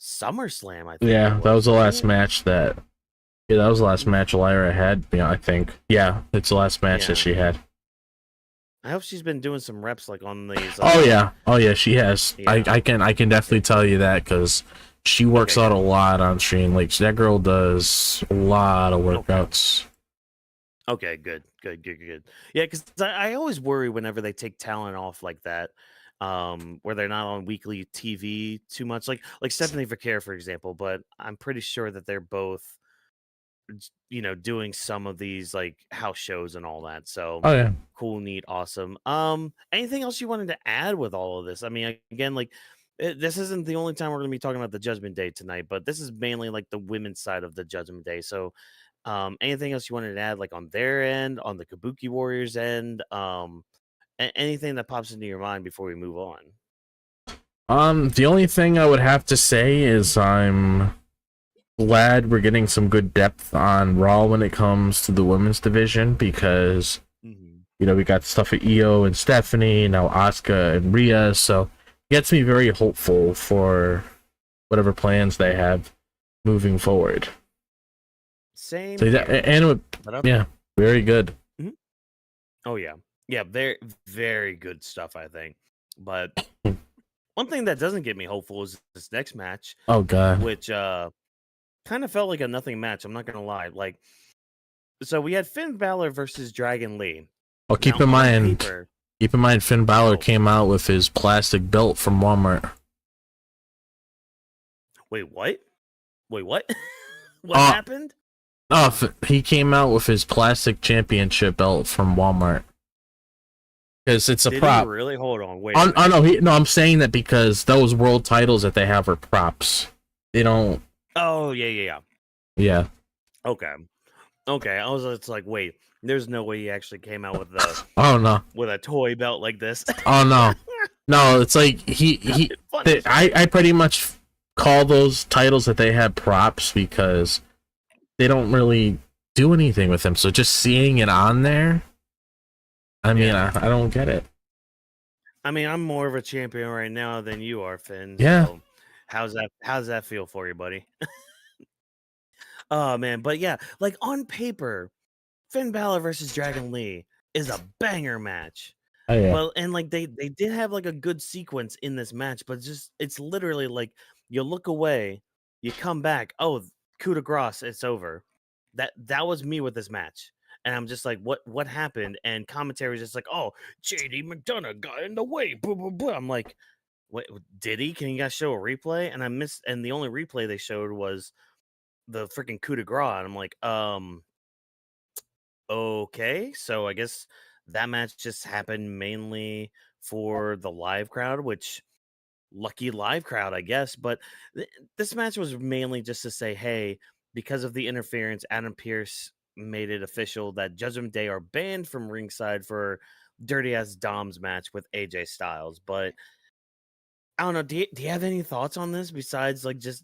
SummerSlam. I think Yeah, that was the last right? match that. Yeah, that was the last match Lyra had. Yeah, I think. Yeah, it's the last match that she had. I hope she's been doing some reps like on these. Oh yeah, she has. Yeah. I can definitely tell you that, because she works out a lot on stream. Like, that girl does a lot of workouts. Okay, good. Yeah, because I always worry whenever they take talent off like that, where they're not on weekly TV too much. Like Stephanie Vaquer, for example. But I'm pretty sure that they're both, doing some of these like house shows and all that. So, Oh yeah. Cool, neat, awesome. Anything else you wanted to add with all of this? I mean, again, like, this isn't the only time we're going to be talking about the Judgment Day tonight, but this is mainly like the women's side of the Judgment Day. So, anything else you wanted to add, like on their end, on the Kabuki Warriors end, anything that pops into your mind before we move on? The only thing I would have to say is I'm glad we're getting some good depth on Raw when it comes to the women's division, because we got stuff at Io and Stephanie, now Asuka and Rhea, so it gets me very hopeful for whatever plans they have moving forward. Same. So yeah, very good. Oh yeah, very very good stuff, I think. But one thing that doesn't get me hopeful is this next match. Oh god, which kind of felt like a nothing match. I'm not gonna lie. Like, so we had Finn Balor versus Dragon Lee. Oh, keep in mind, Finn Balor came out with his plastic belt from Walmart. Wait, what? What happened? Oh, he came out with his plastic championship belt from Walmart. Because it's a prop. Really? Hold on. Wait. No, I'm saying that because those world titles that they have are props. They don't. Oh yeah. Yeah. Okay. I was just like, wait. There's no way he actually came out with the. Oh no. With a toy belt like this. Oh no. No, it's like I pretty much call those titles that they have props, because they don't really do anything with them. So just seeing it on there, I mean, I don't get it. I mean, I'm more of a champion right now than you are, Finn. Yeah. So how's that feel for you, buddy? Oh man, but yeah, like on paper, Finn Balor versus Dragon Lee is a banger match. Oh yeah. Well, and like they did have like a good sequence in this match, but it's literally like you look away, you come back, oh, coup de grace, it's over. That was me with this match. And I'm just like, what happened? And commentary is just like, oh, JD McDonough got in the way. Blah, blah, blah. I'm like, what did he? Can you guys show a replay? And I missed, and the only replay they showed was the freaking coup de grace. And I'm like, okay. So I guess that match just happened mainly for the live crowd, which lucky live crowd, I guess. But this match was mainly just to say, hey, because of the interference, Adam Pearce made it official that Judgment Day are banned from ringside for Dirty Ass Dom's match with AJ Styles. But I don't know. Do you have any thoughts on this besides like just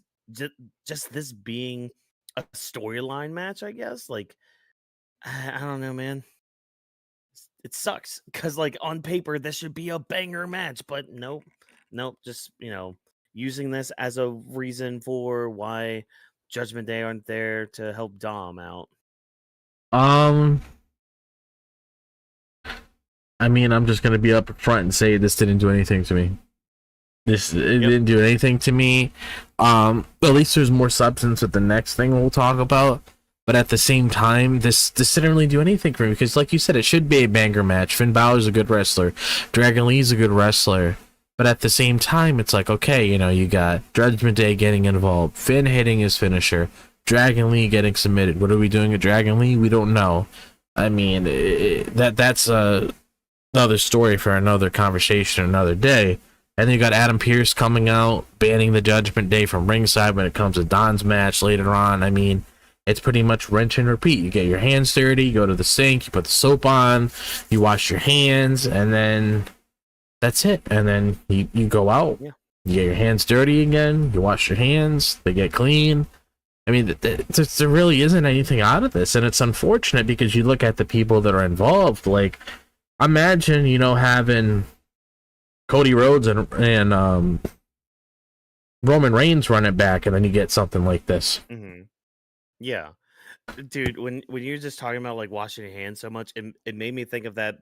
this being a storyline match, I guess. Like, I don't know, man. It sucks because, like, on paper, this should be a banger match, but nope, nope. Just using this as a reason for why Judgment Day aren't there to help Dom out. I mean, I'm just gonna be up front and say this didn't do anything to me. It didn't do anything to me. At least there's more substance with the next thing we'll talk about. But at the same time, this didn't really do anything for me because, like you said, it should be a banger match. Finn Balor's a good wrestler. Dragon Lee's a good wrestler. But at the same time, it's like, okay, you got Judgment Day getting involved, Finn hitting his finisher, Dragon Lee getting submitted. What are we doing with Dragon Lee? We don't know. I mean, that's another story for another conversation another day. And then you got Adam Pearce coming out, banning the Judgment Day from ringside when it comes to Don's match later on. I mean, it's pretty much rinse and repeat. You get your hands dirty, you go to the sink, you put the soap on, you wash your hands, and then that's it. And then you go out, you get your hands dirty again, you wash your hands, they get clean. I mean, there really isn't anything out of this, and it's unfortunate because you look at the people that are involved. Like, imagine, having Cody Rhodes and Roman Reigns run it back, and then you get something like this. Mm-hmm. Yeah, dude. When you're just talking about like washing your hands so much, it made me think of that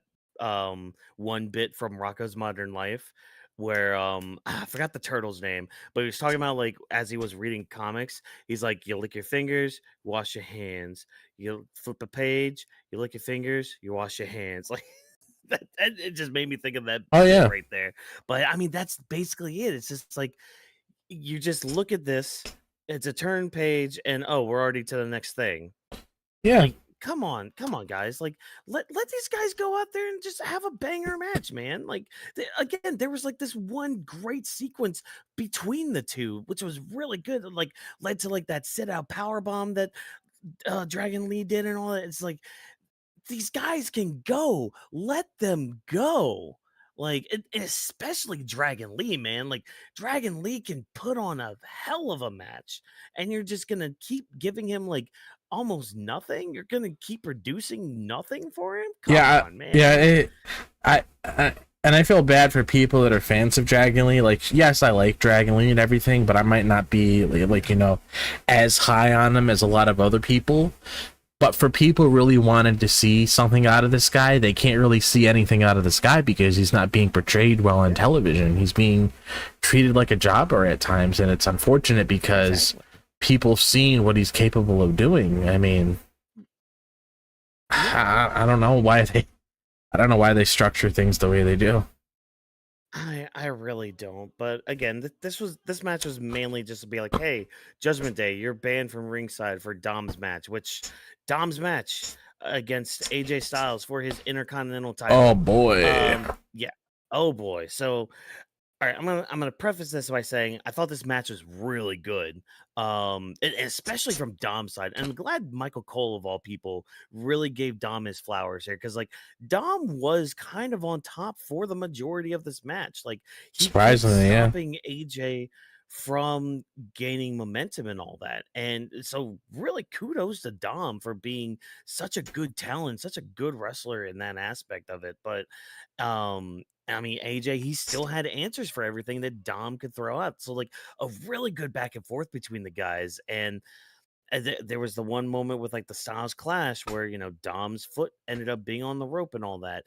one bit from Rocco's Modern Life where I forgot the turtle's name, but he was talking about, like, as he was reading comics, he's like, you lick your fingers, wash your hands, you flip a page, you lick your fingers, you wash your hands. Like, that it just made me think of that Oh, bit yeah. right there. But I mean, that's basically it. It's just like you just look at this, it's a turn page, and oh, we're already to the next thing. Yeah. Like, come on, guys. Like, let these guys go out there and just have a banger match, man. Like, again, there was like this one great sequence between the two, which was really good. Like, led to like that sit out power bomb that Dragon Lee did and all that. It's like these guys can go. Let them go. Like, especially Dragon Lee, man. Like, Dragon Lee can put on a hell of a match, and you're just gonna keep giving him like almost nothing. You're gonna keep producing nothing for him. Come on, man. Yeah. And I feel bad for people that are fans of Dragon Lee. Like, yes, I like Dragon Lee and everything, but I might not be like as high on him as a lot of other people. But for people who really wanted to see something out of this guy, they can't really see anything out of this guy because he's not being portrayed well on television. He's being treated like a jobber at times, and it's unfortunate because people have seen what he's capable of doing. I mean, I don't know why they structure things the way they do. I really don't. But again, this match was mainly just to be like, hey, Judgment Day, you're banned from ringside for Dom's match, which Dom's match against AJ Styles for his Intercontinental title. Oh boy. Yeah. Oh boy. So all right, I'm gonna preface this by saying I thought this match was really good, especially from Dom's side. And I'm glad Michael Cole of all people really gave Dom his flowers here because like Dom was kind of on top for the majority of this match. Like he kept Surprisingly, yeah. stopping AJ from gaining momentum and all that. And so really kudos to Dom for being such a good talent, such a good wrestler in that aspect of it. But I mean, AJ, he still had answers for everything that Dom could throw out. So, like, a really good back and forth between the guys. And there was the one moment with, like, the Styles Clash where, Dom's foot ended up being on the rope and all that.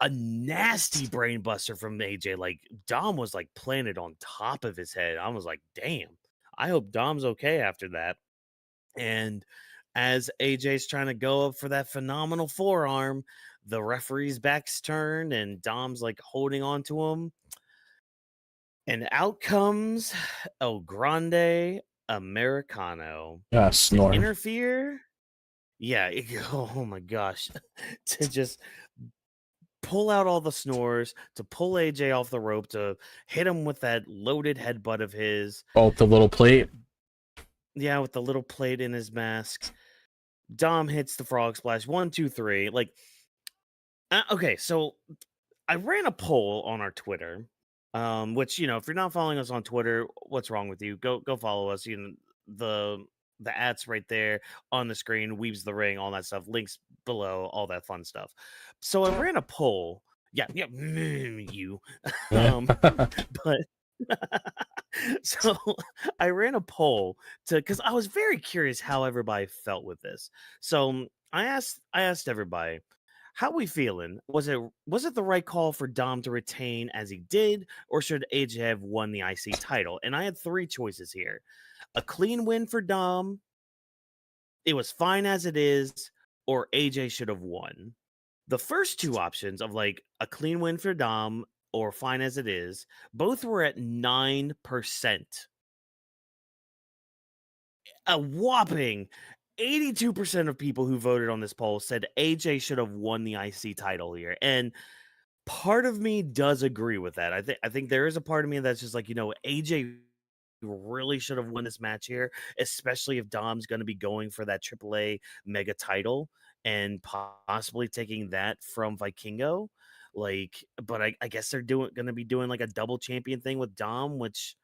A nasty brain buster from AJ. Like, Dom was, like, planted on top of his head. I was like, damn, I hope Dom's okay after that. And as AJ's trying to go up for that phenomenal forearm, the referee's back's turned and Dom's like holding on to him. And out comes El Grande Americano. Snore. Interfere. Yeah. Oh my gosh. To just pull out all the snores, to pull AJ off the rope, to hit him with that loaded headbutt of his. Oh, the little plate. Yeah, with the little plate in his mask. Dom hits the frog splash. 1, 2, 3. Like, okay, so I ran a poll on our Twitter, which if you're not following us on Twitter, what's wrong with you? Go follow us. the ats right there on the screen, Weebs the Ring, all that stuff, links below, all that fun stuff. So I ran a poll. Yeah, you. Yeah. But so I ran a poll because I was very curious how everybody felt with this. So I asked everybody, how we feeling? Was it the right call for Dom to retain as he did, or should AJ have won the IC title? And I had three choices here: a clean win for Dom, it was fine as it is, or AJ should have won. The first two options of like a clean win for Dom or fine as it is, both were at 9%. A whopping 82% of people who voted on this poll said AJ should have won the IC title here. And part of me does agree with that. I think there is a part of me that's just like, AJ really should have won this match here, especially if Dom's going to be going for that AAA mega title and possibly taking that from Vikingo. Like, but I guess they're going to be doing like a double champion thing with Dom, which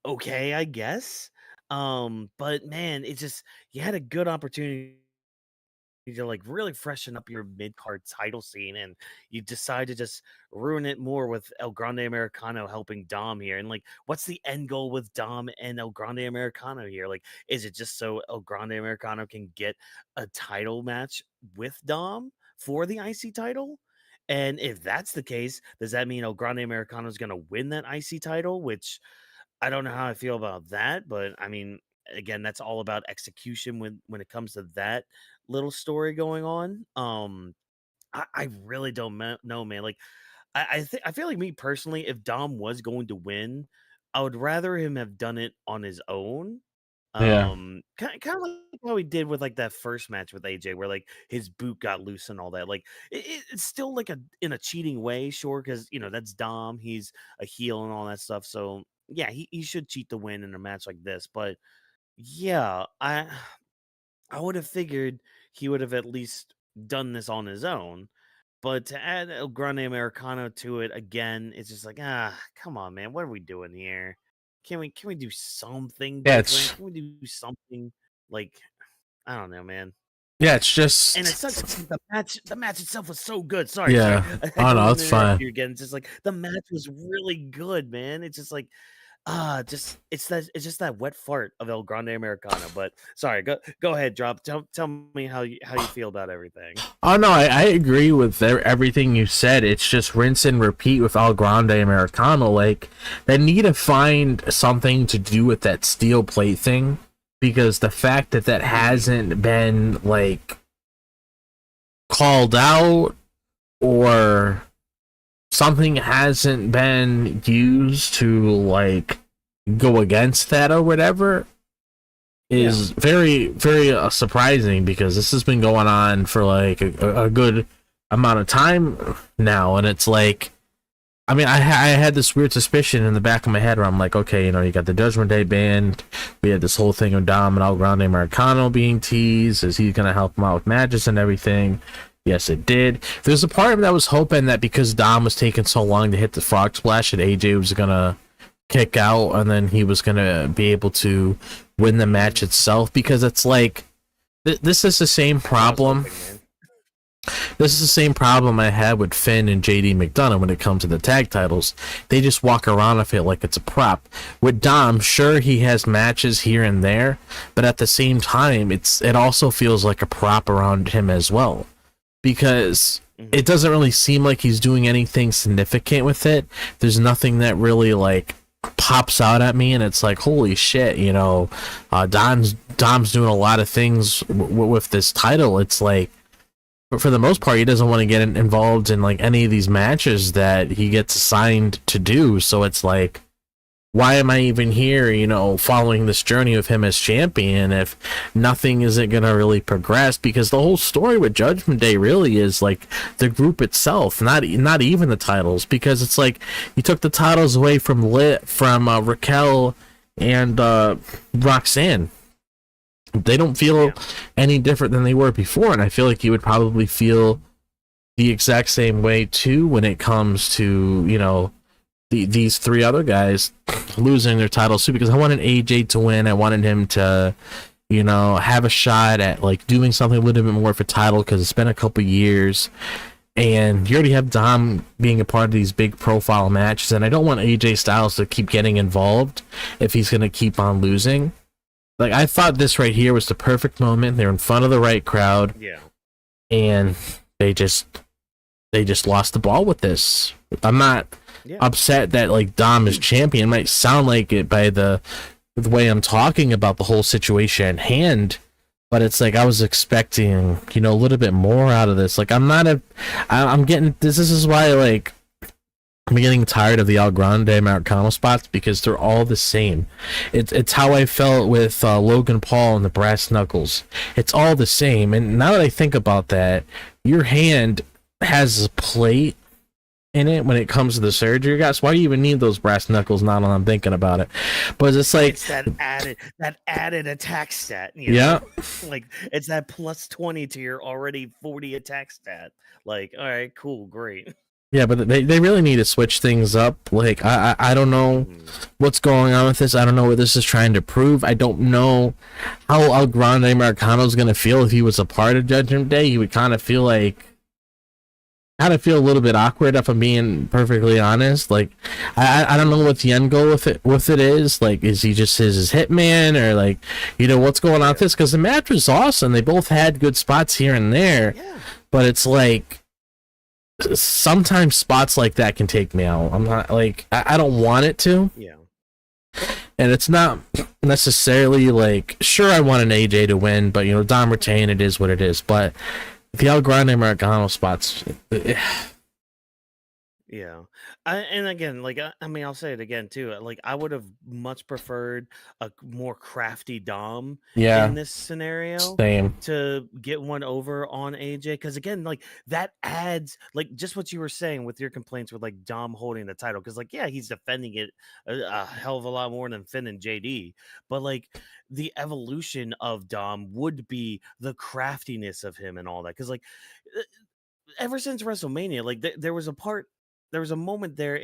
okay, I guess. But man, it's just you had a good opportunity to like really freshen up your mid card title scene, and you decide to just ruin it more with El Grande Americano helping Dom here. And like, what's the end goal with Dom and El Grande Americano here? Like, is it just so El Grande Americano can get a title match with Dom for the IC title? And if that's the case, does that mean El Grande Americano is going to win that IC title? Which I don't know how I feel about that, but I mean, again, that's all about execution when it comes to that little story going on. I really don't know, man. Like, I feel like me personally, if Dom was going to win, I would rather him have done it on his own. Yeah. Kind of like how he did with like that first match with AJ, where like his boot got loose and all that. Like, it's still like in a cheating way, sure, because that's Dom. He's a heel and all that stuff. So yeah, he should cheat to win in a match like this. But yeah, I would have figured he would have at least done this on his own. But to add El Grande Americano to it again, it's just like, come on, man, what are we doing here? Can we do something Yeah, different? Can we do something like, I don't know, man. it's just, And it sucks. The match itself was so good. Sorry, yeah. sorry. Oh I no, don't it's interrupt fine. you again. It's just like the match was really good, man. It's just like, it's just that wet fart of El Grande Americano. But sorry, go ahead, drop. Tell me how you feel about everything. Oh no, I agree with everything you said. It's just rinse and repeat with El Grande Americano. Like, they need to find something to do with that steel plate thing, because the fact that hasn't been like called out, or something hasn't been used to like go against that or whatever, is very, very surprising, because this has been going on for like a good amount of time now. And it's like, I mean, I had this weird suspicion in the back of my head where I'm like, okay, you got the Judgment Day band. We had this whole thing of Dom and El Grande Americano being teased. Is he going to help him out with matches and everything? Yes, it did. There's a part of me that was hoping that because Dom was taking so long to hit the frog splash, that AJ was going to kick out and then he was going to be able to win the match itself, because it's like, this is the same problem. This is the same problem I had with Finn and JD McDonough when it comes to the tag titles. They just walk around with it like it's a prop. With Dom, sure, he has matches here and there, but at the same time, it also feels like a prop around him as well, because it doesn't really seem like he's doing anything significant with it. There's nothing that really like pops out at me, and it's like, holy shit, Dom's doing a lot of things with this title. It's like, but for the most part, he doesn't want to get involved in like any of these matches that he gets assigned to do. So it's like, why am I even here, following this journey of him as champion if nothing isn't going to really progress? Because the whole story with Judgment Day really is like the group itself, not even the titles, because it's like you took the titles away from Raquel and Roxanne. They don't feel any different than they were before, and I feel like you would probably feel the exact same way too when it comes to these three other guys losing their titles too, because I wanted AJ to win. I wanted him to, you know, have a shot at like doing something a little bit more for title, because it's been a couple years. And you already have Dom being a part of these big profile matches, and I don't want AJ Styles to keep getting involved if he's going to keep on losing. Like, I thought this right here was the perfect moment. They're in front of the right crowd. Yeah. And they just lost the ball with this. I'm not upset that like Dom is champion. It might sound like it by the way I'm talking about the whole situation at hand. But it's like I was expecting, you know, a little bit more out of this. Like I'm getting this. This is why like I'm getting tired of the El Grande Americano spots, because they're all the same. It's how I felt with Logan Paul and the brass knuckles. It's all the same. And now that I think about that, your hand has a plate in it when it comes to the surgery, guys. Why do you even need those brass knuckles now that I'm thinking about it? But it's like it's that added attack stat, you know? Like it's that plus 20 to your already 40 attack stat. Like, all right, cool, great. Yeah, but they really need to switch things up. Like I don't know what's going on with this. I don't know what this is trying to prove. I don't know how El Grande Americano is gonna feel if he was a part of Judgment Day. He would kind of feel a little bit awkward, if I'm being perfectly honest. Like, I don't know what the end goal with it is. Like, is he just his hitman, or like, you know, what's going on with this? Because the match was awesome. They both had good spots here and there, but it's like sometimes spots like that can take me out. I'm not like I don't want it to. Yeah. And it's not necessarily like, sure, I want an AJ to win, but you know, Dom retain, it is what it is. But the El Grande Americano spots. Yeah. And again, like, I mean, I'll say it again, too. Like, I would have much preferred a more crafty Dom in this scenario Same. to get one over on AJ. Because, again, like, that adds, like, just what you were saying with your complaints with, like, Dom holding the title. Because, like, yeah, he's defending it a hell of a lot more than Finn and JD. But, like, the evolution of Dom would be the craftiness of him and all that. Because, like, ever since WrestleMania, like, there was a moment there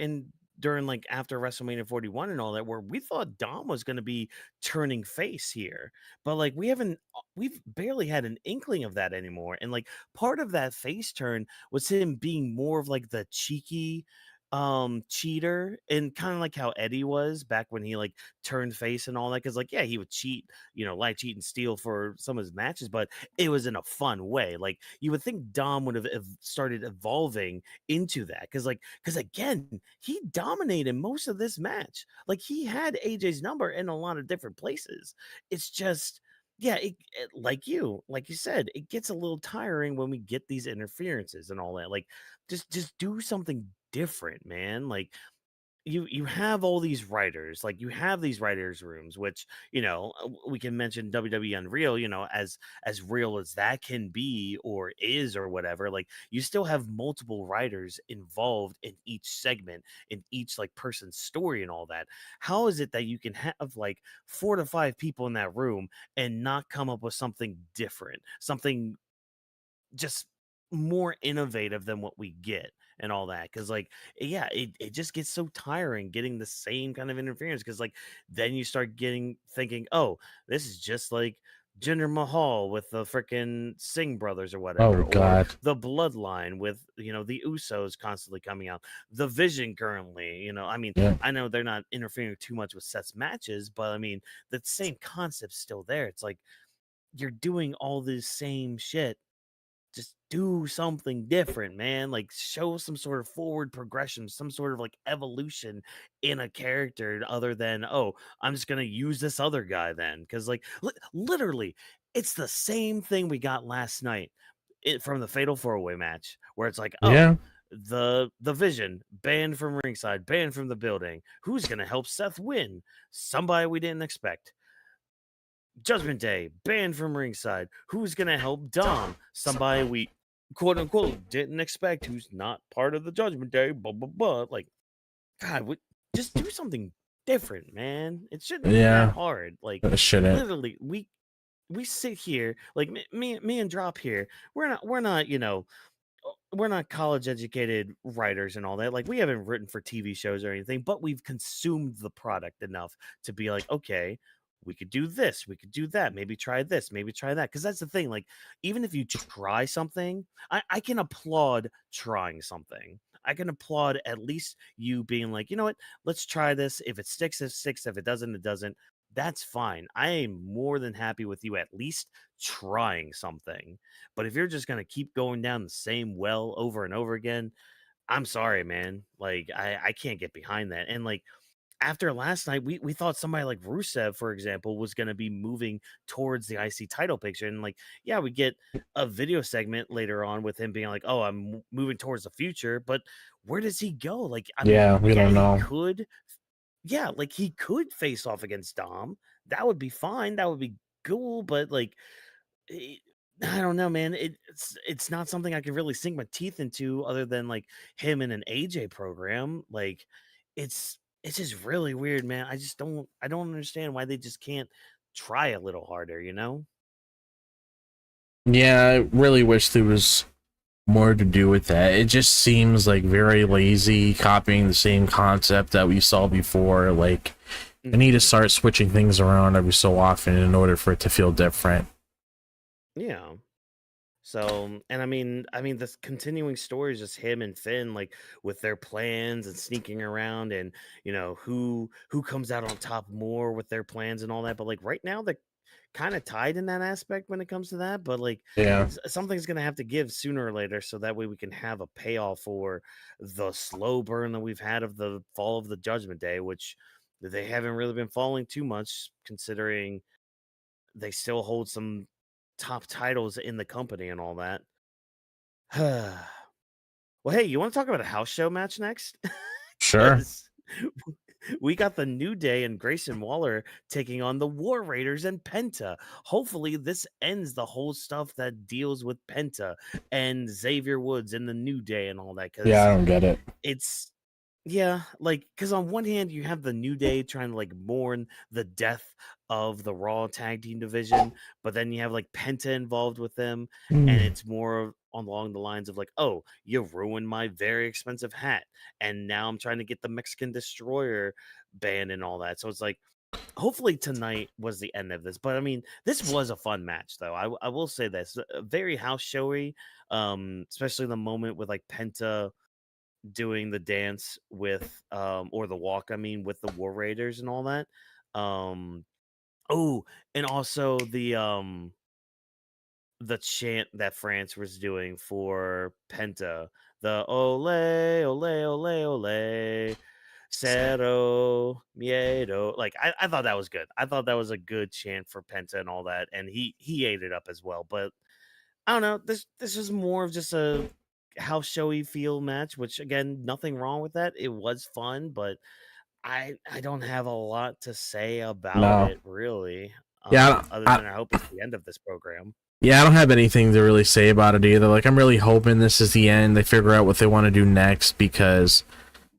during like after WrestleMania 41 and all that where we thought Dom was going to be turning face here, but like we've barely had an inkling of that anymore. And like part of that face turn was him being more of like the cheeky cheater, and kind of like how Eddie was back when he like turned face and all that. Because like, yeah, he would cheat, you know, lie, cheat, and steal for some of his matches, but it was in a fun way. Like you would think Dom would have started evolving into that, because again, he dominated most of this match. Like he had AJ's number in a lot of different places. It's just, yeah, like you said, it gets a little tiring when we get these interferences and all that. Like just do something different, man. Like you have all these writers, like you have these writers rooms, which, you know, we can mention WWE Unreal, you know, as real as that can be or is or whatever. Like you still have multiple writers involved in each segment, in each like person's story and all that. How is it that you can have like 4 to 5 people in that room and not come up with something different, something just more innovative than what we get and all that? Because like, yeah, it just gets so tiring getting the same kind of interference, because like then you start thinking, oh, this is just like Jinder Mahal with the freaking Singh brothers or whatever, Oh God. or the Bloodline with, you know, the Usos constantly coming out, the Vision currently, you know. I mean, I know they're not interfering too much with Seth's matches, but I mean the same concept's still there. It's like you're doing all this same shit, just do something different, man. Like show some sort of forward progression, some sort of like evolution in a character, other than, oh, I'm just gonna use this other guy then. Because like literally, it's the same thing we got last night from the Fatal 4-Way match, where it's like, oh, the Vision banned from ringside, banned from the building. Who's gonna help Seth win? Somebody we didn't expect. Judgment Day banned from ringside. Who's gonna help Dom? Somebody we quote unquote didn't expect, who's not part of the Judgment Day. Blah blah blah. Like, God, just do something different, man. It shouldn't be that hard. Like, It shouldn't. literally, we sit here, like me and Drop here. We're not, you know, we're not college educated writers and all that. Like we haven't written for TV shows or anything, but we've consumed the product enough to be like, okay, we could do this, we could do that, maybe try this, maybe try that. Because that's the thing. Like, even if you try something, I can applaud trying something. I can applaud at least you being like, you know what, let's try this. If it sticks, it sticks. If it doesn't, it doesn't. That's fine. I am more than happy with you at least trying something. But if you're just gonna keep going down the same well over and over again, I'm sorry, man. Like I can't get behind that. And like after last night, we thought somebody like Rusev, for example, was gonna be moving towards the IC title picture. And like, yeah, we get a video segment later on with him being like, "Oh, I'm moving towards the future," but where does he go? Like, I mean, Yeah, we yeah, don't he know. could, yeah, like he could face off against Dom. That would be fine. That would be cool. But like, eh, I don't know, man. It's not something I can really sink my teeth into other than like him in an AJ program. Like it's just really weird, man. I don't understand why they just can't try a little harder, you know? Yeah, I really wish there was more to do with that. It just seems like very lazy, copying the same concept that we saw before. Like, I need to start switching things around every so often in order for it to feel different. Yeah. So, and I mean, this continuing story is just him and Finn, like with their plans and sneaking around, and who comes out on top more with their plans and all that. But like right now, they're kind of tied in that aspect when it comes to that. But like Yeah. something's gonna have to give sooner or later, so that way we can have a payoff for the slow burn that we've had of the fall of the Judgment Day, which they haven't really been falling too much, considering they still hold some top titles in the company and all that. Well, hey, you want to talk about a house show match next? Sure. Because we got the New Day and Grayson Waller taking on the War Raiders and Penta. Hopefully, this ends the whole stuff that deals with Penta and Xavier Woods and the New Day and all that. Yeah, Because I don't get it. it's yeah, like because on one hand you have the New Day trying to like mourn the death of the Raw tag team division, but then you have like Penta involved with them, and Mm. it's more along the lines of like, oh, you ruined my very expensive hat, and now I'm trying to get the Mexican Destroyer banned and all that. So it's like, hopefully tonight was the end of this. But I mean, this was a fun match though. I will say this, very house showy, especially the moment with like Penta doing the dance with or the walk, I mean, with the War Raiders and all that. Um oh, and also the chant that France was doing for Penta, the ole ole ole ole cero miedo. Like I thought that was good. I thought that was a good chant for Penta and all that, and he ate it up as well. But I don't know. This was more of just a house showy feel match, which again, nothing wrong with that. It was fun, but I don't have a lot to say about No. it really. Yeah, Other than I hope it's the end of this program. yeah, I don't have anything to really say about it either. Like, I'm really hoping this is the end. They figure out what they want to do next because,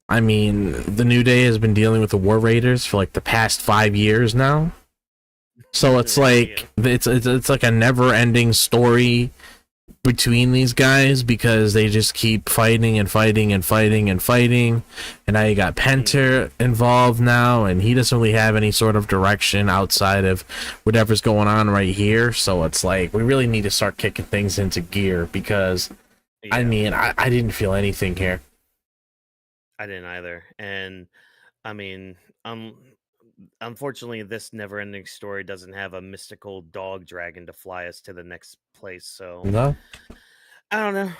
I mean, the New Day has been dealing with the War Raiders for like the past 5 years now. So it's like Yeah. it's like a never-ending story between these guys because they just keep fighting and fighting and fighting and fighting. And now you got Penta involved now, and he doesn't really have any sort of direction outside of whatever's going on right here. So it's like we really need to start kicking things into gear because I Yeah. mean I didn't feel anything here. I didn't either. And I mean, unfortunately, this never-ending story doesn't have a mystical dog dragon to fly us to the next place. So No? I don't know.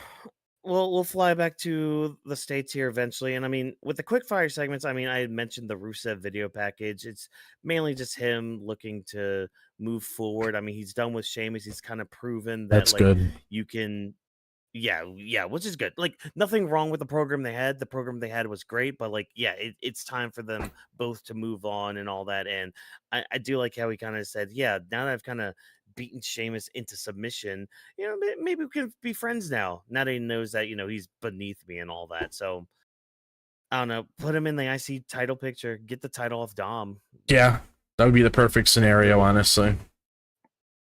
We'll fly back to the States here eventually. And I mean, with the quickfire segments, I mean, I had mentioned the Rusev video package. It's mainly just him looking to move forward. I mean, he's done with Sheamus. He's kind of proven that That's like good. you can, yeah, which is good. Like nothing wrong with the program they had. The program they had was great, but like, yeah, it's time for them both to move on and all that. And I do like how he kind of said, yeah, now that I've kind of beaten Sheamus into submission, maybe we can be friends now. Now that he knows that, he's beneath me and all that. So I don't know, put him in the IC title picture, get the title off Dom. Yeah. That would be the perfect scenario, honestly.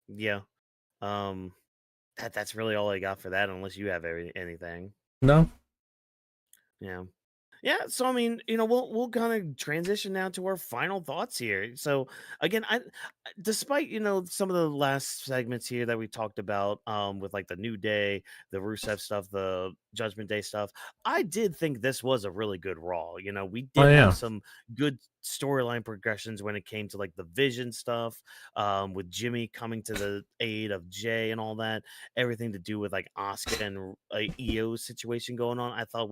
Yeah. Um that's really all I got for that, unless you have anything. No. Yeah. Yeah, so I mean, we'll kind of transition now to our final thoughts here. So again, despite some of the last segments here that we talked about, with like the New Day, the Rusev stuff, the Judgment Day stuff, I did think this was a really good Raw. We Oh did have yeah. some good storyline progressions when it came to like the Vision stuff, with Jimmy coming to the aid of Jay and all that, everything to do with like Asuka and EO situation going on. I thought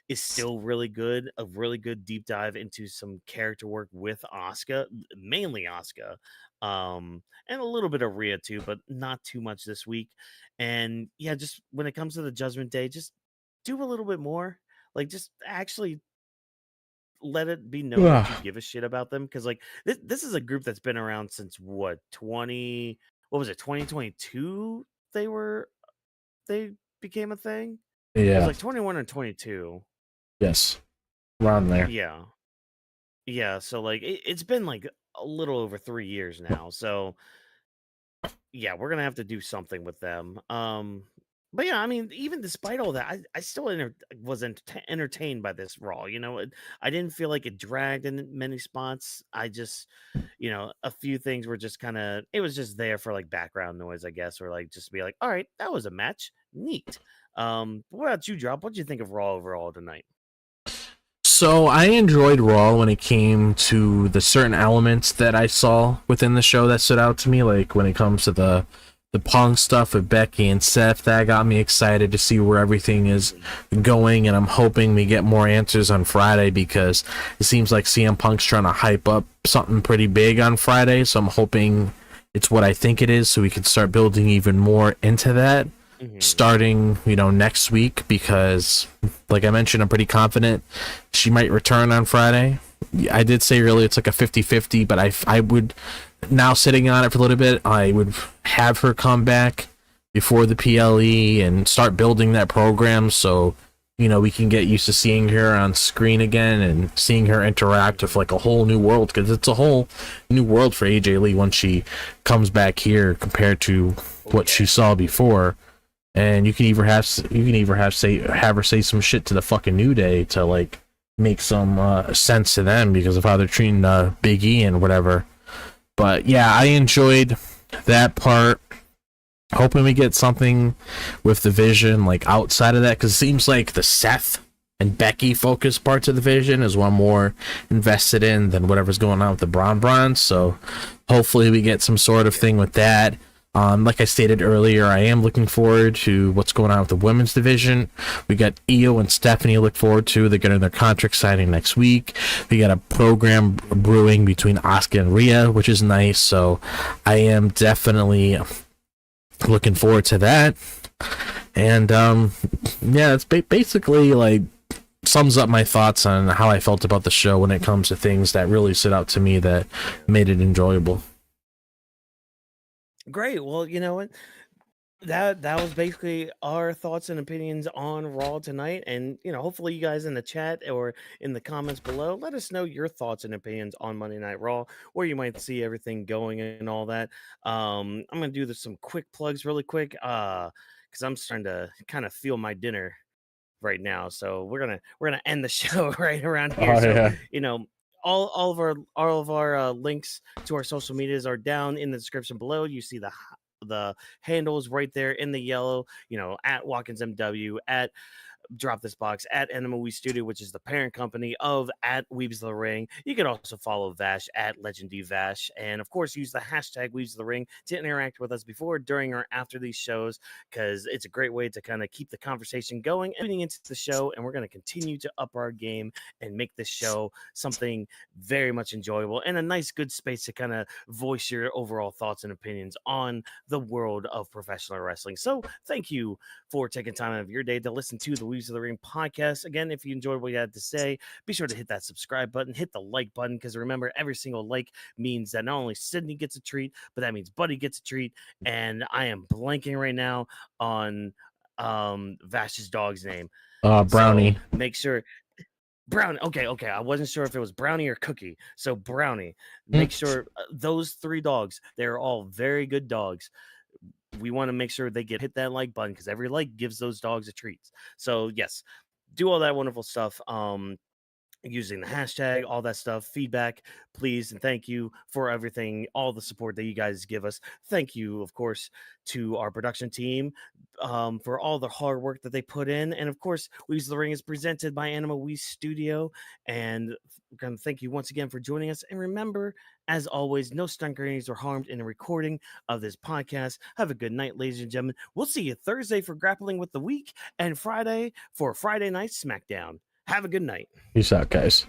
is still really good. A really good deep dive into some character work with Asuka, mainly Asuka, and a little bit of Rhea too, but not too much this week. And yeah, just when it comes to the Judgment Day, just do a little bit more. Like, just actually let it be known that you Ugh. give a shit about them, because like this is a group that's been around since what 2022 they became a thing. It was Yeah. like 21 or 22. Yes. Around there. Yeah. Yeah, so like it's been like a little over 3 years now. So yeah, we're gonna have to do something with them. But yeah, I mean, even despite all that, I still was entertained by this Raw. I didn't feel like it dragged in many spots. I just, a few things were just kind of, it was just there for like background noise, I guess, or like just be like, all right, that was a match, neat. What about you, Drop? What did you think of Raw overall tonight? So I enjoyed Raw when it came to the certain elements that I saw within the show that stood out to me, like when it comes to the Punk stuff with Becky and Seth. That got me excited to see where everything is going, and I'm hoping we get more answers on Friday, because it seems like CM Punk's trying to hype up something pretty big on Friday, so I'm hoping it's what I think it is, so we can start building even more into that Mm-hmm. starting next week, because like I mentioned, I'm pretty confident she might return on Friday. I did say earlier it's like a 50-50, but I would, now sitting on it for a little bit, I would have her come back before the PLE and start building that program, so we can get used to seeing her on screen again and seeing her interact with like a whole new world, because it's a whole new world for AJ Lee once she comes back here compared to what she saw before. And you can either have her say some shit to the fucking New Day to like make some sense to them because of how they're treating Big E and whatever. But yeah, I enjoyed that part. Hoping we get something with the Vision like outside of that, because it seems like the Seth and Becky focused parts of the Vision is one more invested in than whatever's going on with the Bron. So hopefully we get some sort of thing with that. Like I stated earlier, I am looking forward to what's going on with the women's division. We got Io and Stephanie to look forward to. They're getting their contract signing next week. We got a program brewing between Asuka and Rhea, which is nice. So I am definitely looking forward to that. And yeah, it's basically like sums up my thoughts on how I felt about the show when it comes to things that really stood out to me that made it enjoyable. Great. Well, you know what? That was basically our thoughts and opinions on Raw tonight. And hopefully you guys in the chat or in the comments below, let us know your thoughts and opinions on Monday Night Raw, where you might see everything going and all that. I'm gonna do some quick plugs really quick, because I'm starting to kind of feel my dinner right now. So we're gonna end the show right around here. Oh So yeah. you know. All of our links to our social medias are down in the description below. You see the handles right there in the yellow, at Watkins MW, at Drop This Box, at Enema Studio, which is the parent company of at Weebs of the Ring. You can also follow Vash at Legend D Vash, and of course use the hashtag Weebs of the Ring to interact with us before, during, or after these shows, because it's a great way to kind of keep the conversation going and into the show. And we're going to continue to up our game and make this show something very much enjoyable and a nice, good space to kind of voice your overall thoughts and opinions on the world of professional wrestling. So thank you for taking time out of your day to listen to the Weebs of the Ring podcast. Again, if you enjoyed what you had to say, be sure to hit that subscribe button, hit the like button, because remember, every single like means that not only Sydney gets a treat, but that means Buddy gets a treat. And I am blanking right now on Vash's dog's name. Brownie. So make sure Brownie. Okay. I wasn't sure if it was Brownie or Cookie. So Brownie. Make sure those three dogs, they're all very good dogs. we want to make sure they hit that like button, because every like gives those dogs a treat. So yes, do all that wonderful stuff. Using the hashtag, all that stuff, feedback, please, and thank you for everything, all the support that you guys give us. Thank you, of course, to our production team for all the hard work that they put in. And of course, Weebs of the Ring is presented by Anima Wii Studio. And thank you once again for joining us. And remember, as always, no stunt grenades were harmed in the recording of this podcast. Have a good night, ladies and gentlemen. We'll see you Thursday for Grappling with the Week and Friday for Friday Night SmackDown. Have a good night. Peace out, guys.